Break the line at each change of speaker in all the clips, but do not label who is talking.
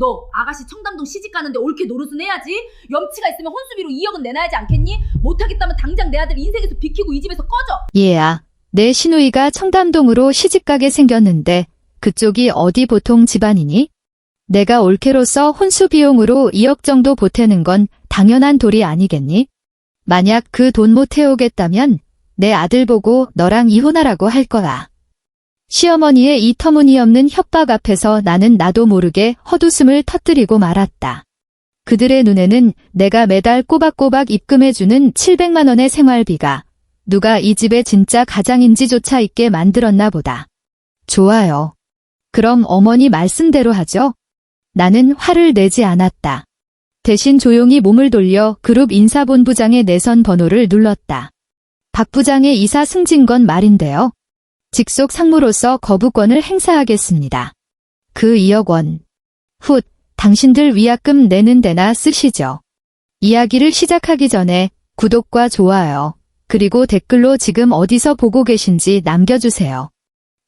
너 아가씨 청담동 시집 가는데 옳게 노릇은 해야지. 염치가 있으면 혼수비로 2억은 내놔야지 않겠니? 못하겠다면 당장 내 아들 인생에서 비키고 이 집에서 꺼져.
얘야, 내 시누이가 청담동으로 시집가게 생겼는데 그쪽이 어디 보통 집안이니? 내가 올케로서 혼수 비용으로 2억 정도 보태는 건 당연한 도리 아니겠니? 만약 그 돈 못 태우겠다면 내 아들 보고 너랑 이혼하라고 할 거야. 시어머니의 이 터무니없는 협박 앞에서 나는 나도 모르게 헛웃음을 터뜨리고 말았다. 그들의 눈에는 내가 매달 꼬박꼬박 입금해주는 700만 원의 생활비가 누가 이 집의 진짜 가장인지조차 있게 만들었나 보다. 좋아요. 그럼 어머니 말씀대로 하죠. 나는 화를 내지 않았다. 대신 조용히 몸을 돌려 그룹 인사본부장의 내선 번호를 눌렀다. 박 부장의 이사 승진 건 말인데요. 직속 상무로서 거부권을 행사하겠습니다. 그 2억 원. 훗, 당신들 위약금 내는 데나 쓰시죠. 이야기를 시작하기 전에 구독과 좋아요, 그리고 댓글로 지금 어디서 보고 계신지 남겨주세요.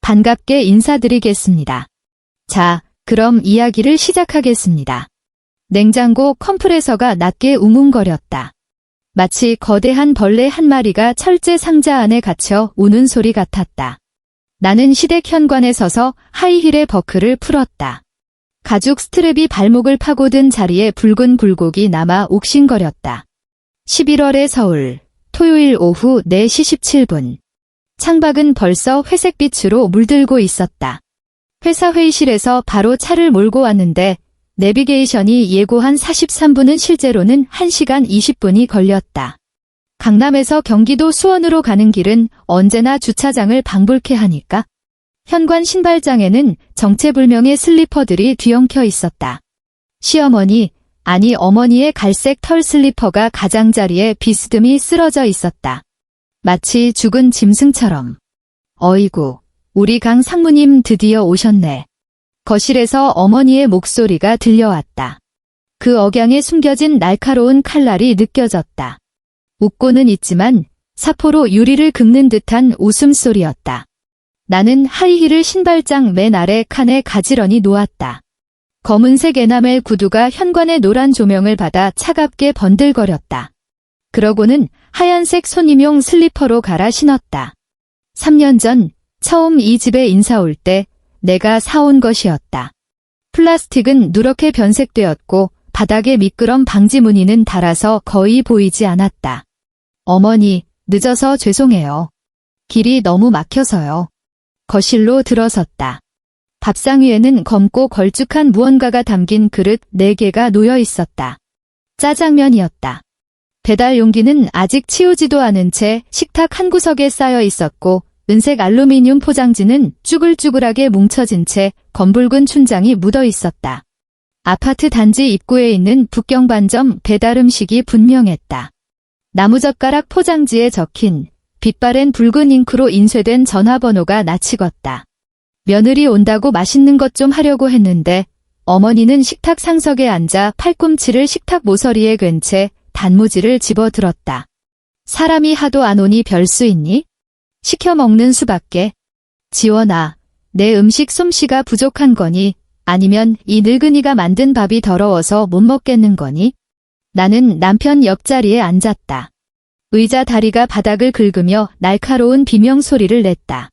반갑게 인사드리겠습니다. 자, 그럼 이야기를 시작하겠습니다. 냉장고 컴프레서가 낮게 웅웅거렸다. 마치 거대한 벌레 한 마리가 철제 상자 안에 갇혀 우는 소리 같았다. 나는 시댁 현관에 서서 하이힐의 버클을 풀었다. 가죽 스트랩이 발목을 파고든 자리에 붉은 굴곡이 남아 옥신거렸다. 11월의 서울, 토요일 오후 4시 17분. 창밖은 벌써 회색빛으로 물들고 있었다. 회사 회의실에서 바로 차를 몰고 왔는데 내비게이션이 예고한 43분은 실제로는 1시간 20분이 걸렸다. 강남에서 경기도 수원으로 가는 길은 언제나 주차장을 방불케 하니까. 현관 신발장에는 정체불명의 슬리퍼들이 뒤엉켜 있었다. 시어머니, 아니 어머니의 갈색 털 슬리퍼가 가장자리에 비스듬히 쓰러져 있었다. 마치 죽은 짐승처럼. 어이구, 우리 강 상무님 드디어 오셨네. 거실에서 어머니의 목소리가 들려왔다. 그 억양에 숨겨진 날카로운 칼날이 느껴졌다. 웃고는 있지만 사포로 유리를 긁는 듯한 웃음소리였다. 나는 하이힐을 신발장 맨 아래 칸에 가지런히 놓았다. 검은색 에나멜 구두가 현관의 노란 조명을 받아 차갑게 번들거렸다. 그러고는 하얀색 손님용 슬리퍼로 갈아 신었다. 3년 전 처음 이 집에 인사 올 때 내가 사온 것이었다. 플라스틱은 누렇게 변색되었고 바닥에 미끄럼 방지 무늬는 닳아서 거의 보이지 않았다. 어머니, 늦어서 죄송해요. 길이 너무 막혀서요. 거실로 들어섰다. 밥상 위에는 검고 걸쭉한 무언가가 담긴 그릇 4개가 놓여 있었다. 짜장면이었다. 배달 용기는 아직 치우지도 않은 채 식탁 한 구석에 쌓여 있었고 은색 알루미늄 포장지는 쭈글쭈글하게 뭉쳐진 채 검붉은 춘장이 묻어 있었다. 아파트 단지 입구에 있는 북경반점 배달 음식이 분명했다. 나무젓가락 포장지에 적힌 빛바랜 붉은 잉크로 인쇄된 전화번호가 낯익었다. 며느리 온다고 맛있는 것 좀 하려고 했는데 어머니는 식탁 상석에 앉아 팔꿈치를 식탁 모서리에 괸 채 단무지를 집어들었다. 사람이 하도 안 오니 별 수 있니? 시켜 먹는 수밖에. 지원아, 내 음식 솜씨가 부족한 거니? 아니면 이 늙은이가 만든 밥이 더러워서 못 먹겠는 거니? 나는 남편 옆자리에 앉았다. 의자 다리가 바닥을 긁으며 날카로운 비명소리를 냈다.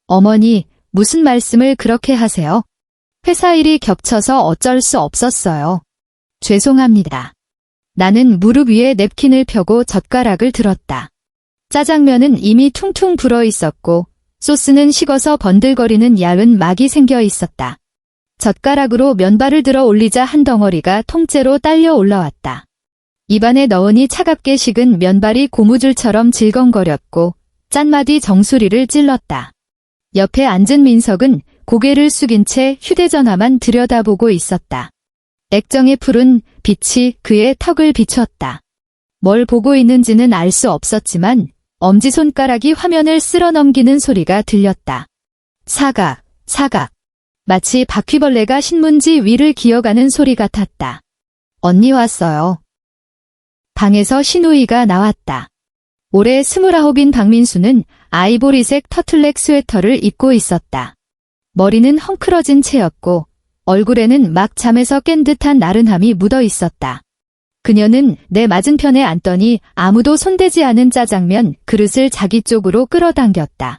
어머니, 무슨 말씀을 그렇게 하세요? 회사 일이 겹쳐서 어쩔 수 없었어요. 죄송합니다. 나는 무릎 위에 냅킨을 펴고 젓가락을 들었다. 짜장면은 이미 퉁퉁 불어 있었고 소스는 식어서 번들거리는 얇은 막이 생겨 있었다. 젓가락으로 면발을 들어 올리자 한 덩어리가 통째로 딸려 올라왔다. 입안에 넣으니 차갑게 식은 면발이 고무줄처럼 질겅거렸고 짠마디 정수리를 찔렀다. 옆에 앉은 민석은 고개를 숙인 채 휴대전화만 들여다보고 있었다. 액정의 푸른 빛이 그의 턱을 비췄다. 뭘 보고 있는지는 알 수 없었지만 엄지손가락이 화면을 쓸어 넘기는 소리가 들렸다. 사각, 사각. 마치 바퀴벌레가 신문지 위를 기어가는 소리 같았다. 언니 왔어요. 방에서 시누이가 나왔다. 올해 29인 박민수는 아이보리색 터틀넥 스웨터를 입고 있었다. 머리는 헝클어진 채였고 얼굴에는 막 잠에서 깬 듯한 나른함이 묻어 있었다. 그녀는 내 맞은편에 앉더니 아무도 손대지 않은 짜장면 그릇을 자기 쪽으로 끌어당겼다.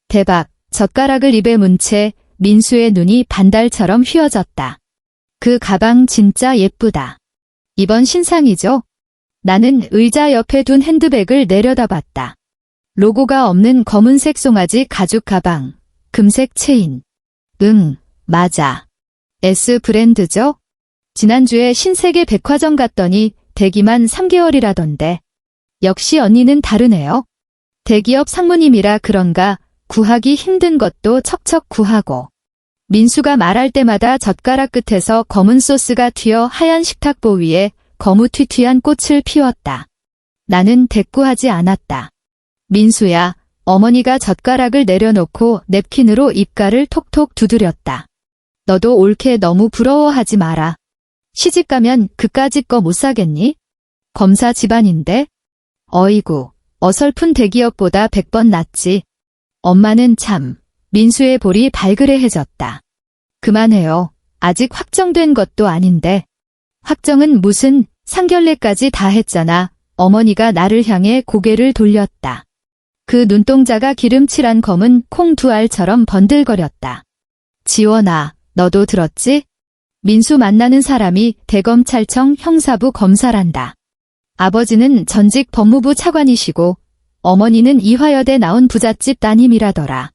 대박, 젓가락을 입에 문 채 민수의 눈이 반달처럼 휘어졌다. 그 가방 진짜 예쁘다. 이번 신상이죠? 나는 의자 옆에 둔 핸드백을 내려다봤다. 로고가 없는 검은색 송아지 가죽 가방, 금색 체인. 응, 맞아. S 브랜드죠? 지난주에 신세계 백화점 갔더니 대기만 3개월이라던데. 역시 언니는 다르네요. 대기업 상무님이라 그런가 구하기 힘든 것도 척척 구하고. 민수가 말할 때마다 젓가락 끝에서 검은 소스가 튀어 하얀 식탁보 위에 거무튀튀한 꽃을 피웠다. 나는 대꾸하지 않았다. 민수야, 어머니가 젓가락을 내려놓고 냅킨으로 입가를 톡톡 두드렸다. 너도 옳게 너무 부러워하지 마라. 시집가면 그까짓 거 못 사겠니? 검사 집안인데? 어이구, 어설픈 대기업보다 100번 낫지. 엄마는 참, 민수의 볼이 발그레해졌다. 그만해요. 아직 확정된 것도 아닌데. 확정은 무슨, 상견례까지 다 했잖아. 어머니가 나를 향해 고개를 돌렸다. 그 눈동자가 기름칠한 검은 콩 두 알처럼 번들거렸다. 지원아, 너도 들었지? 민수 만나는 사람이 대검찰청 형사부 검사란다. 아버지는 전직 법무부 차관이시고 어머니는 이화여대 나온 부잣집 따님이라더라.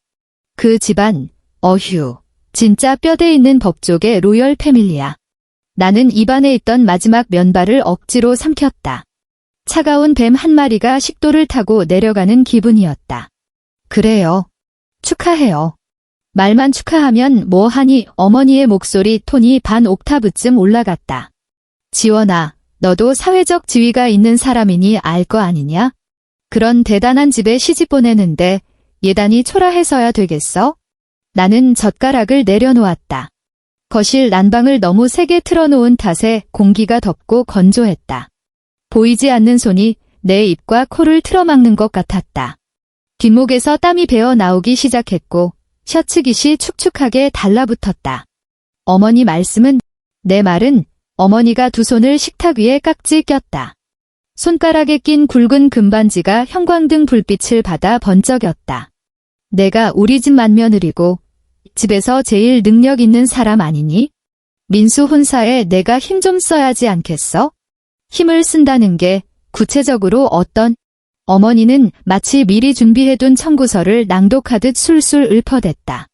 그 집안, 어휴, 진짜 뼈대 있는 법조계 로열 패밀리야. 나는 입안에 있던 마지막 면발을 억지로 삼켰다. 차가운 뱀 한 마리가 식도를 타고 내려가는 기분이었다. 그래요. 축하해요. 말만 축하하면 뭐하니 어머니의 목소리 톤이 반 옥타브쯤 올라갔다. 지원아, 너도 사회적 지위가 있는 사람이니 알 거 아니냐? 그런 대단한 집에 시집 보내는데 예단이 초라해서야 되겠어? 나는 젓가락을 내려놓았다. 거실 난방을 너무 세게 틀어놓은 탓에 공기가 덥고 건조했다. 보이지 않는 손이 내 입과 코를 틀어막는 것 같았다. 뒷목에서 땀이 배어 나오기 시작했고 셔츠 깃이 축축하게 달라붙었다. 어머니 말씀은, 내 말은 어머니가 두 손을 식탁 위에 깍지 꼈다. 손가락에 낀 굵은 금반지가 형광등 불빛을 받아 번쩍였다. 내가 우리 집 맏며느리고 집에서 제일 능력 있는 사람 아니니? 민수 혼사에 내가 힘 좀 써야지 않겠어? 힘을 쓴다는 게 구체적으로 어떤? 어머니는 마치 미리 준비해둔 청구서를 낭독하듯 술술 읊어댔다.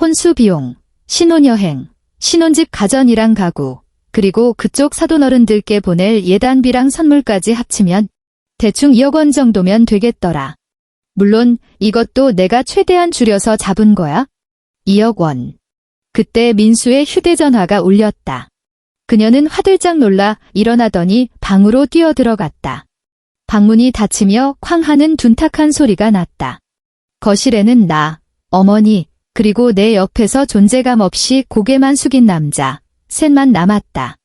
혼수 비용, 신혼여행, 신혼집 가전이랑 가구, 그리고 그쪽 사돈어른들께 보낼 예단비랑 선물까지 합치면 대충 2억 원 정도면 되겠더라. 물론 이것도 내가 최대한 줄여서 잡은 거야. 2억 원. 그때 민수의 휴대전화가 울렸다. 그녀는 화들짝 놀라 일어나더니 방으로 뛰어들어갔다. 방문이 닫히며 쾅 하는 둔탁한 소리가 났다. 거실에는 나, 어머니, 그리고 내 옆에서 존재감 없이 고개만 숙인 남자, 셋만 남았다.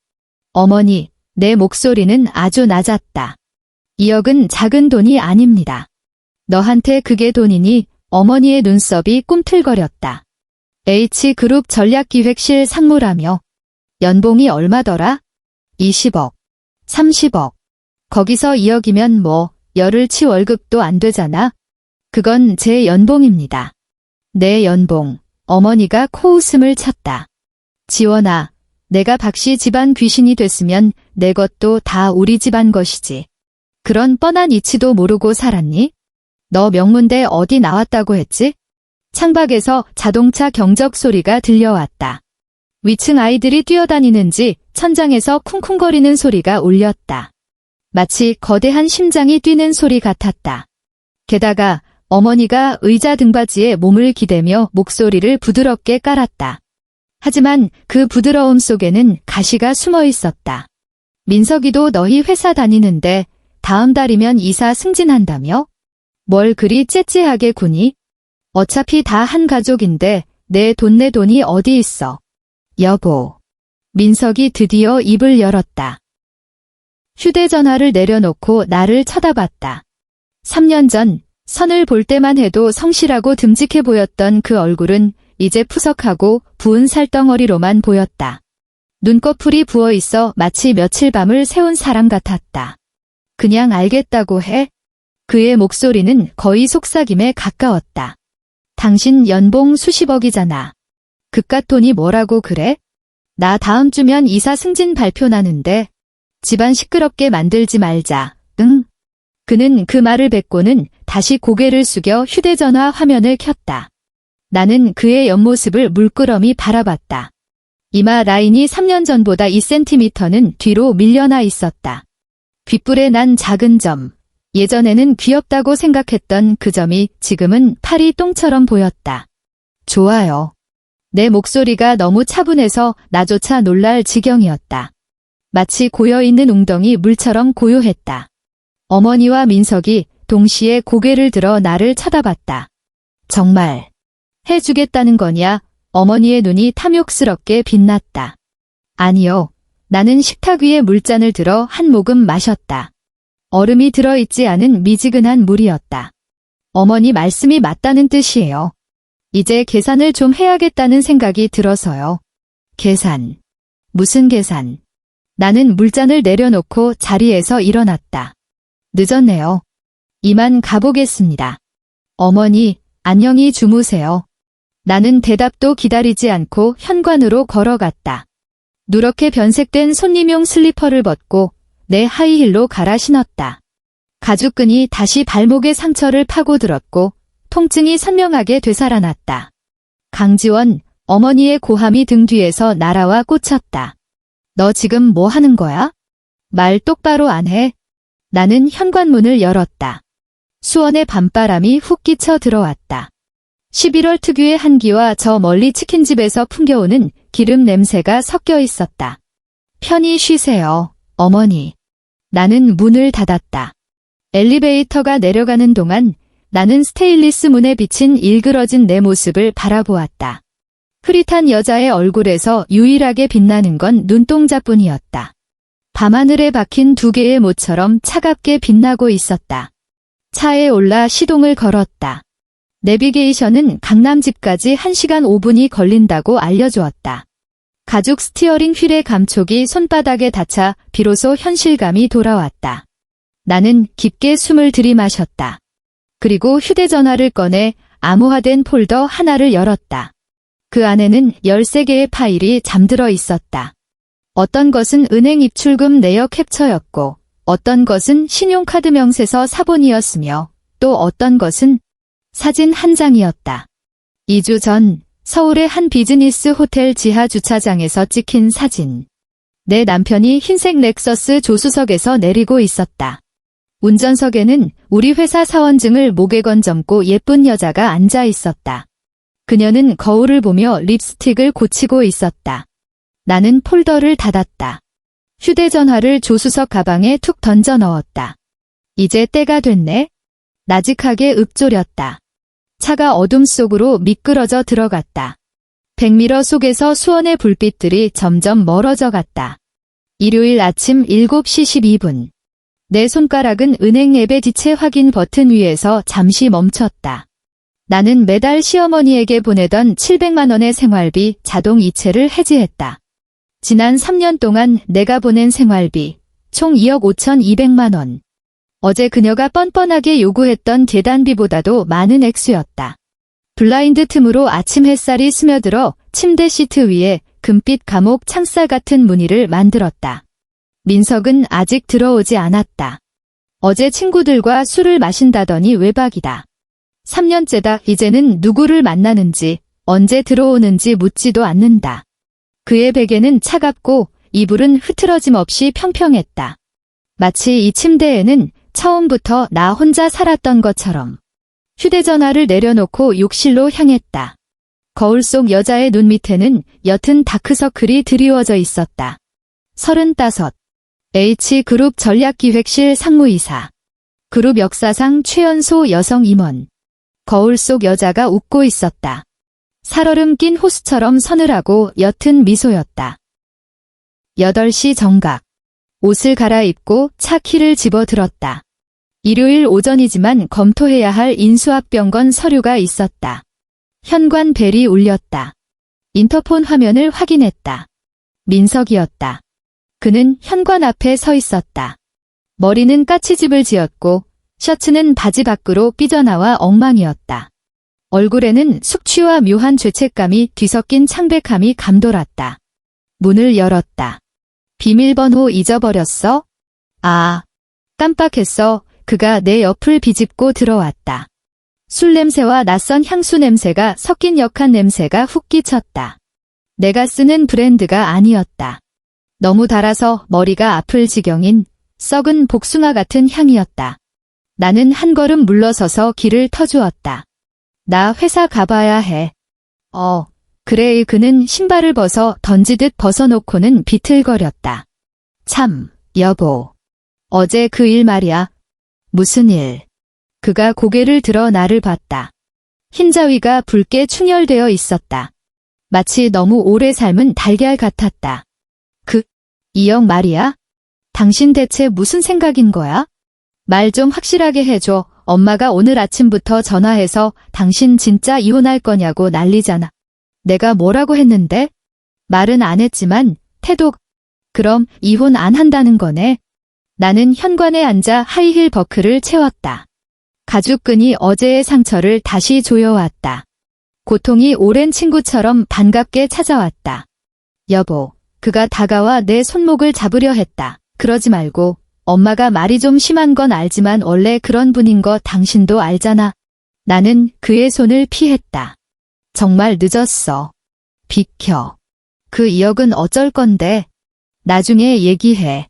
어머니, 내 목소리는 아주 낮았다. 2억은 작은 돈이 아닙니다. 너한테 그게 돈이니? 어머니의 눈썹이 꿈틀거렸다. H그룹 전략기획실 상무라며. 연봉이 얼마더라? 20억. 30억. 거기서 2억이면 뭐 열흘치 월급도 안 되잖아. 그건 제 연봉입니다. 내 연봉. 어머니가 코웃음을 쳤다. 지원아, 내가 박씨 집안 귀신이 됐으면 내 것도 다 우리 집안 것이지. 그런 뻔한 이치도 모르고 살았니? 너 명문대 어디 나왔다고 했지? 창밖에서 자동차 경적 소리가 들려왔다. 위층 아이들이 뛰어다니는지 천장에서 쿵쿵거리는 소리가 울렸다. 마치 거대한 심장이 뛰는 소리 같았다. 게다가 어머니가 의자 등받이에 몸을 기대며 목소리를 부드럽게 깔았다. 하지만 그 부드러움 속에는 가시가 숨어 있었다. 민석이도 너희 회사 다니는데 다음 달이면 이사 승진한다며? 뭘 그리 째째하게 구니? 어차피 다 한 가족인데 내 돈이 어디 있어. 여보. 민석이 드디어 입을 열었다. 휴대전화를 내려놓고 나를 쳐다봤다. 3년 전 선을 볼 때만 해도 성실하고 듬직해 보였던 그 얼굴은 이제 푸석하고 부은 살덩어리로만 보였다. 눈꺼풀이 부어있어 마치 며칠 밤을 새운 사람 같았다. 그냥 알겠다고 해? 그의 목소리는 거의 속삭임에 가까웠다. 당신 연봉 수십억이잖아. 그깟 돈이 뭐라고 그래? 나 다음 주면 이사 승진 발표 나는데 집안 시끄럽게 만들지 말자. 응? 그는 그 말을 뱉고는 다시 고개를 숙여 휴대전화 화면을 켰다. 나는 그의 옆모습을 물끄러미 바라봤다. 이마 라인이 3년 전보다 2cm는 뒤로 밀려나 있었다. 귓불에 난 작은 점. 예전에는 귀엽다고 생각했던 그 점이 지금은 파리 똥처럼 보였다. 좋아요. 내 목소리가 너무 차분해서 나조차 놀랄 지경이었다. 마치 고여있는 웅덩이 물처럼 고요했다. 어머니와 민석이 동시에 고개를 들어 나를 쳐다봤다. 정말 해주겠다는 거냐? 어머니의 눈이 탐욕스럽게 빛났다. 아니요. 나는 식탁 위에 물잔을 들어 한 모금 마셨다. 얼음이 들어있지 않은 미지근한 물이었다. 어머니 말씀이 맞다는 뜻이에요. 이제 계산을 좀 해야겠다는 생각이 들어서요. 계산. 무슨 계산? 나는 물잔을 내려놓고 자리에서 일어났다. 늦었네요. 이만 가보겠습니다. 어머니, 안녕히 주무세요. 나는 대답도 기다리지 않고 현관으로 걸어갔다. 누렇게 변색된 손님용 슬리퍼를 벗고 내 하이힐로 갈아 신었다. 가죽끈이 다시 발목의 상처를 파고들었고 통증이 선명하게 되살아났다. 강지원, 어머니의 고함이 등 뒤에서 날아와 꽂혔다. 너 지금 뭐 하는 거야? 말 똑바로 안 해? 나는 현관문을 열었다. 수원의 밤바람이 훅 끼쳐 들어왔다. 11월 특유의 한기와 저 멀리 치킨집에서 풍겨오는 기름 냄새가 섞여 있었다. 편히 쉬세요, 어머니. 나는 문을 닫았다. 엘리베이터가 내려가는 동안 나는 스테인리스 문에 비친 일그러진 내 모습을 바라보았다. 흐릿한 여자의 얼굴에서 유일하게 빛나는 건 눈동자뿐이었다. 밤하늘에 박힌 두 개의 모처럼 차갑게 빛나고 있었다. 차에 올라 시동을 걸었다. 내비게이션은 강남집까지 1시간 5분이 걸린다고 알려주었다. 가죽 스티어링 휠의 감촉이 손바닥에 닿자 비로소 현실감이 돌아왔다. 나는 깊게 숨을 들이마셨다. 그리고 휴대전화를 꺼내 암호화된 폴더 하나를 열었다. 그 안에는 13개의 파일이 잠들어 있었다. 어떤 것은 은행 입출금 내역 캡처였고, 어떤 것은 신용카드 명세서 사본이었으며, 또 어떤 것은 사진 한 장이었다. 2주 전 서울의 한 비즈니스 호텔 지하 주차장에서 찍힌 사진. 내 남편이 흰색 렉서스 조수석에서 내리고 있었다. 운전석에는 우리 회사 사원증을 목에 건점고 예쁜 여자가 앉아 있었다. 그녀는 거울을 보며 립스틱을 고치고 있었다. 나는 폴더를 닫았다. 휴대전화를 조수석 가방에 툭 던져 넣었다. 이제 때가 됐네. 나직하게 읊조렸다. 차가 어둠 속으로 미끄러져 들어갔다. 백미러 속에서 수원의 불빛들이 점점 멀어져 갔다. 일요일 아침 7시 12분. 내 손가락은 은행 앱의 지체 확인 버튼 위에서 잠시 멈췄다. 나는 매달 시어머니에게 보내던 700만 원의 생활비 자동 이체를 해지했다. 지난 3년 동안 내가 보낸 생활비 총 2억 5,200만 원. 어제 그녀가 뻔뻔하게 요구했던 계단비보다도 많은 액수였다. 블라인드 틈으로 아침 햇살이 스며들어 침대 시트 위에 금빛 감옥 창살 같은 무늬를 만들었다. 민석은 아직 들어오지 않았다. 어제 친구들과 술을 마신다더니 외박이다. 3년째다. 이제는 누구를 만나는지 언제 들어오는지 묻지도 않는다. 그의 베개는 차갑고 이불은 흐트러짐 없이 평평했다. 마치 이 침대에는 처음부터 나 혼자 살았던 것처럼. 휴대전화를 내려놓고 욕실로 향했다. 거울 속 여자의 눈 밑에는 옅은 다크서클이 드리워져 있었다. 35. H그룹 전략기획실 상무이사. 그룹 역사상 최연소 여성 임원. 거울 속 여자가 웃고 있었다. 살얼음 낀 호수처럼 서늘하고 옅은 미소였다. 8시 정각. 옷을 갈아입고 차 키를 집어들었다. 일요일 오전이지만 검토해야 할 인수합병건 서류가 있었다. 현관 벨이 울렸다. 인터폰 화면을 확인했다. 민석이었다. 그는 현관 앞에 서 있었다. 머리는 까치집을 지었고 셔츠는 바지 밖으로 삐져나와 엉망이었다. 얼굴에는 숙취와 묘한 죄책감이 뒤섞인 창백함이 감돌았다. 문을 열었다. 비밀번호 잊어버렸어? 아, 깜빡했어. 그가 내 옆을 비집고 들어왔다. 술 냄새와 낯선 향수 냄새가 섞인 역한 냄새가 훅 끼쳤다. 내가 쓰는 브랜드가 아니었다. 너무 달아서 머리가 아플 지경인 썩은 복숭아 같은 향이었다. 나는 한 걸음 물러서서 길을 터주었다. 나 회사 가봐야 해. 그래. 그는 신발을 벗어 던지듯 벗어놓고는 비틀거렸다. 참, 여보. 어제 그 일 말이야. 무슨 일? 그가 고개를 들어 나를 봤다. 흰자위가 붉게 충혈되어 있었다. 마치 너무 오래 삶은 달걀 같았다. 이영 말이야? 당신 대체 무슨 생각인 거야? 말 좀 확실하게 해줘. 엄마가 오늘 아침부터 전화해서 당신 진짜 이혼할 거냐고 난리잖아. 내가 뭐라고 했는데? 말은 안 했지만 그럼 이혼 안 한다는 거네. 나는 현관에 앉아 하이힐 버클을 채웠다. 가죽끈이 어제의 상처를 다시 조여왔다. 고통이 오랜 친구처럼 반갑게 찾아왔다. 여보, 그가 다가와 내 손목을 잡으려 했다. 그러지 말고. 엄마가 말이 좀 심한 건 알지만 원래 그런 분인 거 당신도 알잖아. 나는 그의 손을 피했다. 정말 늦었어. 비켜. 그 2억은 어쩔 건데. 나중에 얘기해.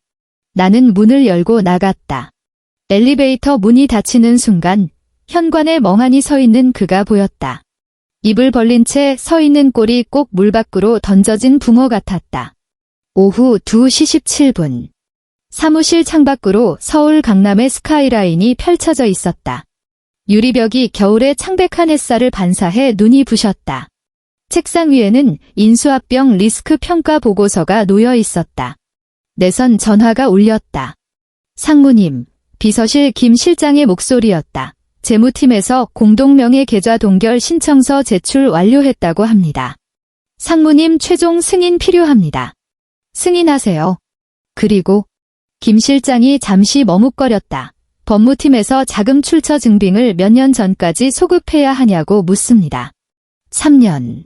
나는 문을 열고 나갔다. 엘리베이터 문이 닫히는 순간 현관에 멍하니 서 있는 그가 보였다. 입을 벌린 채 서 있는 꼴이 꼭 물 밖으로 던져진 붕어 같았다. 오후 2시 17분. 사무실 창밖으로 서울 강남의 스카이라인이 펼쳐져 있었다. 유리벽이 겨울의 창백한 햇살을 반사해 눈이 부셨다. 책상 위에는 인수합병 리스크 평가 보고서가 놓여 있었다. 내선 전화가 울렸다. 상무님, 비서실 김 실장의 목소리였다. 재무팀에서 공동명의 계좌 동결 신청서 제출 완료했다고 합니다. 상무님 최종 승인 필요합니다. 승인하세요. 그리고 김 실장이 잠시 머뭇거렸다. 법무팀에서 자금 출처 증빙을 몇 년 전까지 소급해야 하냐고 묻습니다. 3년.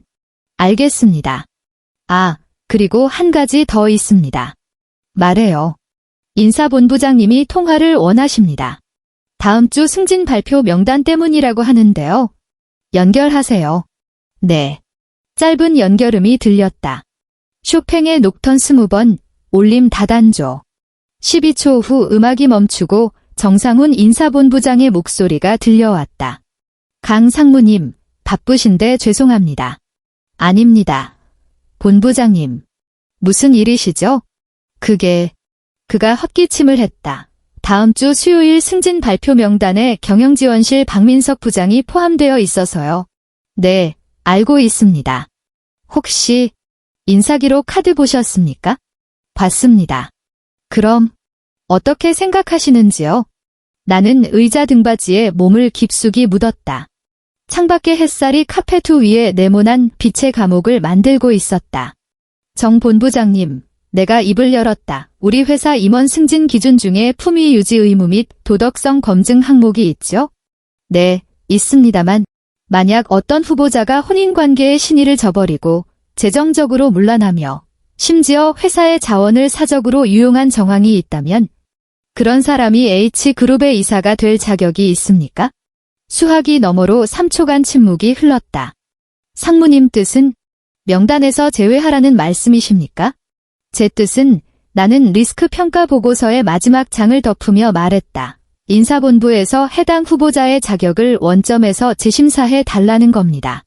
알겠습니다. 그리고 한 가지 더 있습니다. 말해요. 인사본부장님이 통화를 원하십니다. 다음 주 승진 발표 명단 때문이라고 하는데요. 연결하세요. 네. 짧은 연결음이 들렸다. 쇼팽의 녹턴 20번, 올림 다단조. 12초 후 음악이 멈추고 정상훈 인사본부장의 목소리가 들려왔다. 강 상무님, 바쁘신데 죄송합니다. 아닙니다. 본부장님. 무슨 일이시죠? 그가 헛기침을 했다. 다음 주 수요일 승진 발표 명단에 경영지원실 박민석 부장이 포함되어 있어서요. 네, 알고 있습니다. 혹시 인사기록 카드 보셨습니까? 봤습니다. 그럼 어떻게 생각하시는지요? 나는 의자 등받이에 몸을 깊숙이 묻었다. 창밖의 햇살이 카페트 위에 네모난 빛의 감옥을 만들고 있었다. 정 본부장님, 내가 입을 열었다. 우리 회사 임원 승진 기준 중에 품위 유지 의무 및 도덕성 검증 항목이 있죠? 네, 있습니다만 만약 어떤 후보자가 혼인관계의 신의를 저버리고 재정적으로 문란하며 심지어 회사의 자원을 사적으로 유용한 정황이 있다면 그런 사람이 H그룹의 이사가 될 자격이 있습니까? 수화기 너머로 3초간 침묵이 흘렀다. 상무님 뜻은 명단에서 제외하라는 말씀이십니까? 제 뜻은 나는 리스크 평가 보고서의 마지막 장을 덮으며 말했다. 인사본부에서 해당 후보자의 자격을 원점에서 재심사해 달라는 겁니다.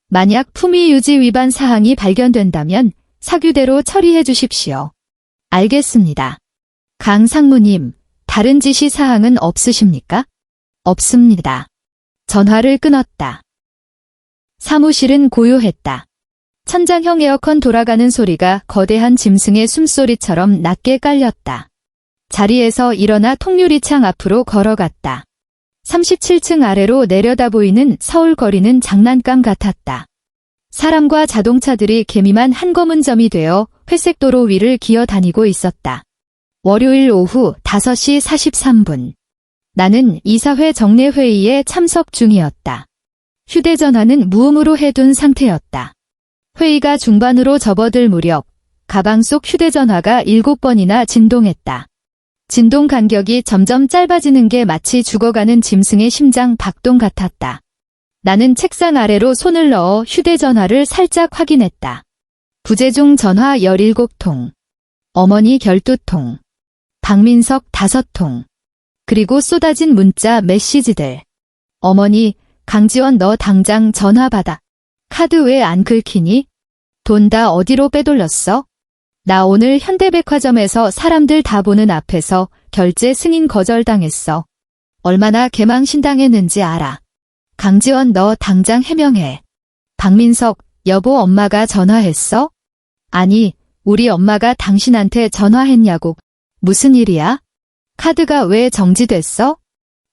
만약 품위 유지 위반 사항이 발견된다면 사규대로 처리해 주십시오. 알겠습니다. 강 상무님, 다른 지시 사항은 없으십니까? 없습니다. 전화를 끊었다. 사무실은 고요했다. 천장형 에어컨 돌아가는 소리가 거대한 짐승의 숨소리처럼 낮게 깔렸다. 자리에서 일어나 통유리창 앞으로 걸어갔다. 37층 아래로 내려다 보이는 서울 거리는 장난감 같았다. 사람과 자동차들이 개미만 한 검은 점이 되어 회색 도로 위를 기어다니고 있었다. 월요일 오후 5시 43분. 나는 이사회 정례회의에 참석 중이었다. 휴대전화는 무음으로 해둔 상태였다. 회의가 중반으로 접어들 무렵 가방 속 휴대전화가 7번이나 진동했다. 진동 간격이 점점 짧아지는 게 마치 죽어가는 짐승의 심장 박동 같았다. 나는 책상 아래로 손을 넣어 휴대전화를 살짝 확인했다. 부재중 전화 17통, 어머니 12통, 박민석 5통, 그리고 쏟아진 문자 메시지들. 어머니, 강지원 너 당장 전화 받아. 카드 왜 안 긁히니? 돈 다 어디로 빼돌렸어? 나 오늘 현대백화점에서 사람들 다 보는 앞에서 결제 승인 거절당했어. 얼마나 개망신당했는지 알아. 강지원 너 당장 해명해. 박민석, 여보 엄마가 전화했어? 아니, 우리 엄마가 당신한테 전화했냐고. 무슨 일이야? 카드가 왜 정지됐어?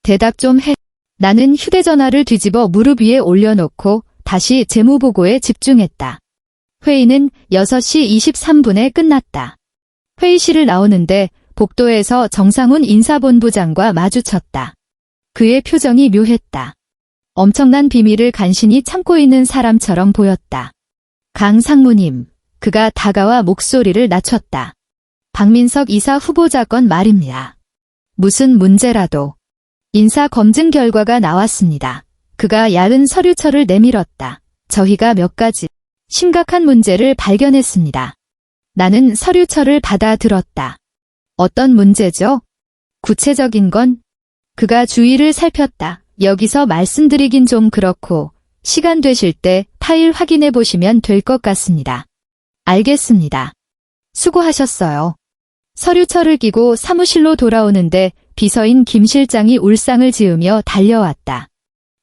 대답 좀 해. 나는 휴대전화를 뒤집어 무릎 위에 올려놓고 다시 재무보고에 집중했다. 회의는 6시 23분에 끝났다. 회의실을 나오는데 복도에서 정상훈 인사본부장과 마주쳤다. 그의 표정이 묘했다. 엄청난 비밀을 간신히 참고 있는 사람처럼 보였다. 강 상무님, 그가 다가와 목소리를 낮췄다. 박민석 이사 후보자 건 말입니다. 무슨 문제라도. 인사 검증 결과가 나왔습니다. 그가 야은 서류처를 내밀었다. 저희가 몇 가지 심각한 문제를 발견했습니다. 나는 서류처를 받아들었다. 어떤 문제죠? 구체적인 건? 그가 주위를 살폈다. 여기서 말씀드리긴 좀 그렇고 시간 되실 때 파일 확인해 보시면 될 것 같습니다. 알겠습니다. 수고하셨어요. 서류처를 끼고 사무실로 돌아오는데 비서인 김 실장이 울상을 지으며 달려왔다.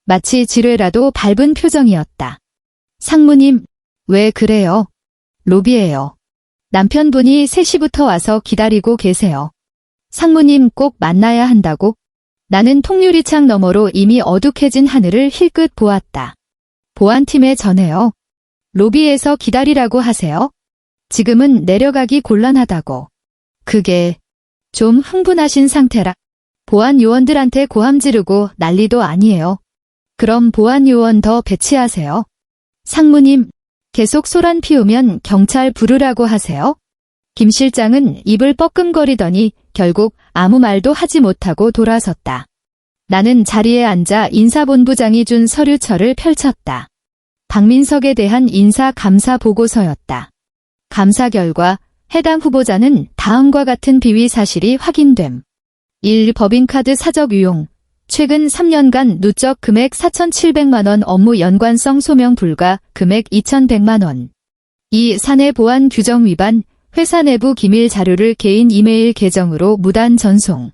마치 지뢰라도 밟은 표정이었다. 상무님, 왜 그래요? 로비예요. 남편분이 3시부터 와서 기다리고 계세요. 상무님 꼭 만나야 한다고? 나는 통유리창 너머로 이미 어둑해진 하늘을 힐끗 보았다. 보안팀에 전해요. 로비에서 기다리라고 하세요. 지금은 내려가기 곤란하다고. 그게 좀 흥분하신 상태라. 보안 요원들한테 고함 지르고 난리도 아니에요. 그럼 보안 요원 더 배치하세요. 상무님, 계속 소란 피우면 경찰 부르라고 하세요. 김 실장은 입을 뻐끔거리더니 결국 아무 말도 하지 못하고 돌아섰다. 나는 자리에 앉아 인사본부장이 준 서류처를 펼쳤다. 박민석에 대한 인사 감사 보고서였다. 감사 결과 해당 후보자는 다음과 같은 비위 사실이 확인됨. 1. 법인카드 사적 유용. 최근 3년간 누적 금액 4,700만 원 업무 연관성 소명 불가 금액 2,100만 원. 2. 사내 보안 규정 위반. 회사 내부 기밀 자료를 개인 이메일 계정으로 무단 전송.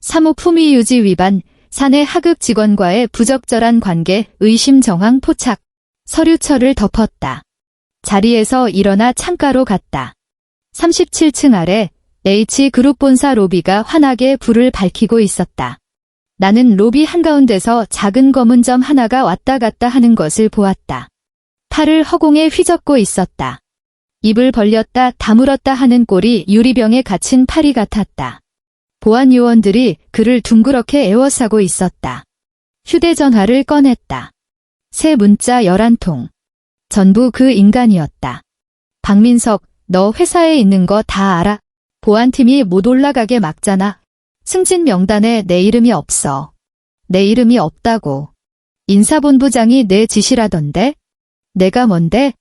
3. 품위 유지 위반. 사내 하급 직원과의 부적절한 관계 의심 정황 포착. 서류처를 덮었다. 자리에서 일어나 창가로 갔다. 37층 아래 H그룹 본사 로비가 환하게 불을 밝히고 있었다. 나는 로비 한가운데서 작은 검은 점 하나가 왔다 갔다 하는 것을 보았다. 팔을 허공에 휘젓고 있었다. 입을 벌렸다 다물었다 하는 꼴이 유리병에 갇힌 파리 같았다. 보안 요원들이 그를 둥그렇게 에워싸고 있었다. 휴대전화를 꺼냈다. 새 문자 11통. 전부 그 인간이었다. 박민석, 너 회사에 있는 거 다 알아? 보안팀이 못 올라가게 막잖아. 승진 명단에 내 이름이 없어. 내 이름이 없다고. 인사본부장이 내 지시라던데? 내가 뭔데?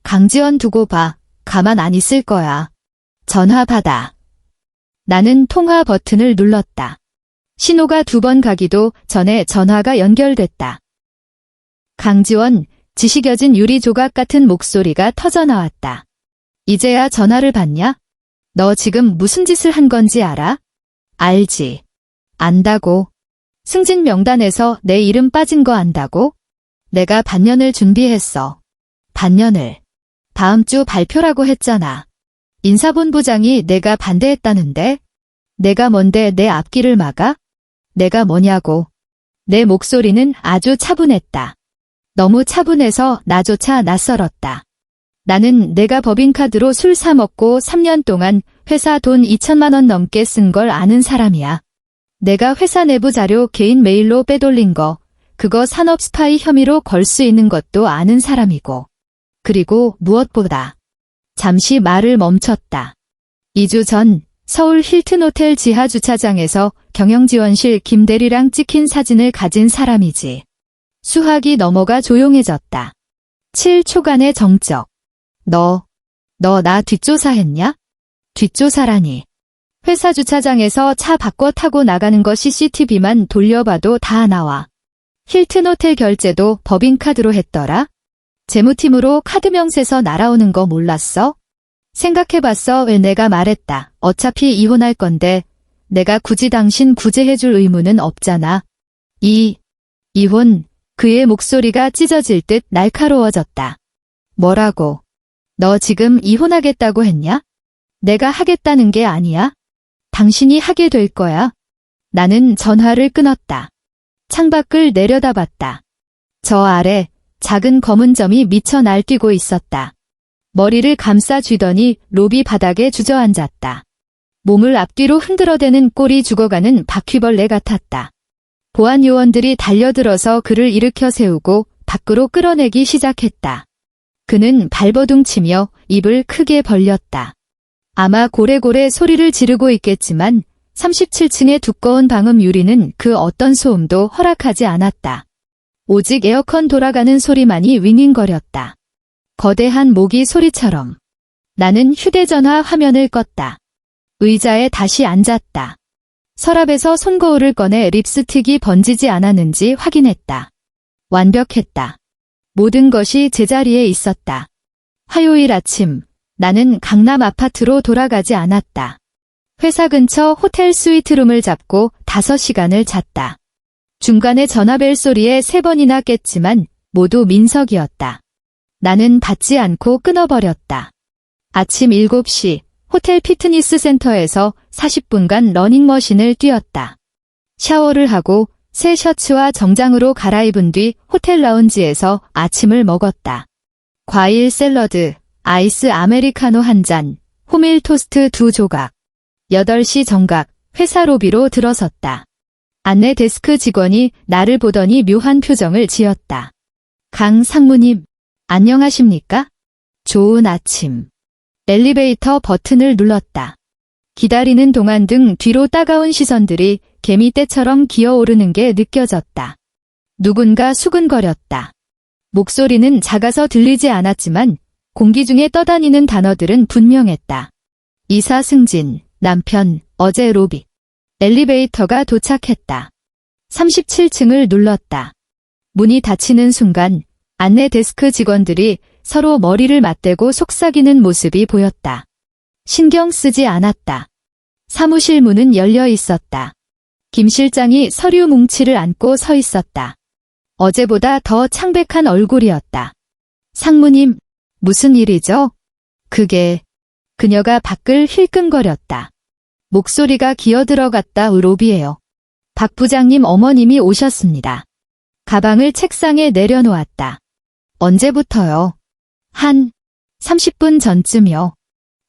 강지원 두고 봐. 가만 안 있을 거야. 전화 받아. 나는 통화 버튼을 눌렀다. 신호가 2번 가기도 전에 전화가 연결됐다. 강지원, 지식여진 유리 조각 같은 목소리가 터져나왔다. 이제야 전화를 받냐? 너 지금 무슨 짓을 한 건지 알아? 알지. 안다고. 승진 명단에서 내 이름 빠진 거 안다고? 내가 반년을 준비했어. 반년을. 다음 주 발표라고 했잖아. 인사본부장이 내가 반대했다는데? 내가 뭔데 내 앞길을 막아? 내가 뭐냐고. 내 목소리는 아주 차분했다. 너무 차분해서 나조차 낯설었다. 나는 내가 법인카드로 술 사 먹고 3년 동안 회사 돈 2천만 원 넘게 쓴 걸 아는 사람이야. 내가 회사 내부 자료 개인 메일로 빼돌린 거, 그거 산업 스파이 혐의로 걸 수 있는 것도 아는 사람이고. 그리고 무엇보다 잠시 말을 멈췄다. 2주 전 서울 힐튼 호텔 지하 주차장에서 경영지원실 김대리랑 찍힌 사진을 가진 사람이지. 수학이 넘어가 조용해졌다. 7초간의 정적. 너 나 뒷조사했냐? 뒷조사라니. 회사 주차장에서 차 바꿔 타고 나가는 거 CCTV만 돌려봐도 다 나와. 힐튼 호텔 결제도 법인카드로 했더라? 재무팀으로 카드 명세서 날아오는 거 몰랐어? 생각해봤어. 왜 내가 말했다. 어차피 이혼할 건데 내가 굳이 당신 구제해줄 의무는 없잖아. 이혼. 그의 목소리가 찢어질 듯 날카로워졌다. 뭐라고? 너 지금 이혼하겠다고 했냐? 내가 하겠다는 게 아니야. 당신이 하게 될 거야. 나는 전화를 끊었다. 창밖을 내려다봤다. 저 아래 작은 검은 점이 미쳐 날뛰고 있었다. 머리를 감싸 쥐더니 로비 바닥에 주저앉았다. 몸을 앞뒤로 흔들어대는 꼴이 죽어가는 바퀴벌레 같았다. 보안 요원들이 달려들어서 그를 일으켜 세우고 밖으로 끌어내기 시작했다. 그는 발버둥치며 입을 크게 벌렸다. 아마 고래고래 소리를 지르고 있겠지만 37층의 두꺼운 방음 유리는 그 어떤 소음도 허락하지 않았다. 오직 에어컨 돌아가는 소리만이 윙윙거렸다. 거대한 모기 소리처럼. 나는 휴대전화 화면을 껐다. 의자에 다시 앉았다. 서랍에서 손거울을 꺼내 립스틱이 번지지 않았는지 확인했다. 완벽했다. 모든 것이 제자리에 있었다. 화요일 아침, 나는 강남 아파트로 돌아가지 않았다. 회사 근처 호텔 스위트룸을 잡고 5시간을 잤다. 중간에 전화벨 소리에 3번이나 깼지만 모두 민석이었다. 나는 받지 않고 끊어버렸다. 아침 7시 호텔 피트니스 센터에서 40분간 러닝머신을 뛰었다. 샤워를 하고 새 셔츠와 정장으로 갈아입은 뒤 호텔 라운지에서 아침을 먹었다. 과일 샐러드, 아이스 아메리카노 한 잔, 호밀 토스트 2조각. 8시 정각 회사 로비로 들어섰다. 안내 데스크 직원이 나를 보더니 묘한 표정을 지었다. 강 상무님, 안녕하십니까? 좋은 아침. 엘리베이터 버튼을 눌렀다. 기다리는 동안 등 뒤로 따가운 시선들이 개미떼처럼 기어오르는 게 느껴졌다. 누군가 수근거렸다. 목소리는 작아서 들리지 않았지만 공기 중에 떠다니는 단어들은 분명했다. 이사 승진, 남편, 어제 로비. 엘리베이터가 도착했다. 37층을 눌렀다. 문이 닫히는 순간 안내 데스크 직원들이 서로 머리를 맞대고 속삭이는 모습이 보였다. 신경 쓰지 않았다. 사무실 문은 열려 있었다. 김 실장이 서류 뭉치를 안고 서 있었다. 어제보다 더 창백한 얼굴이었다. 상무님, 무슨 일이죠? 그녀가 밖을 힐끔거렸다. 목소리가 기어들어갔다. 로비예요. 박 부장님 어머님이 오셨습니다. 가방을 책상에 내려놓았다. 언제부터요? 한 30분 전쯤이요.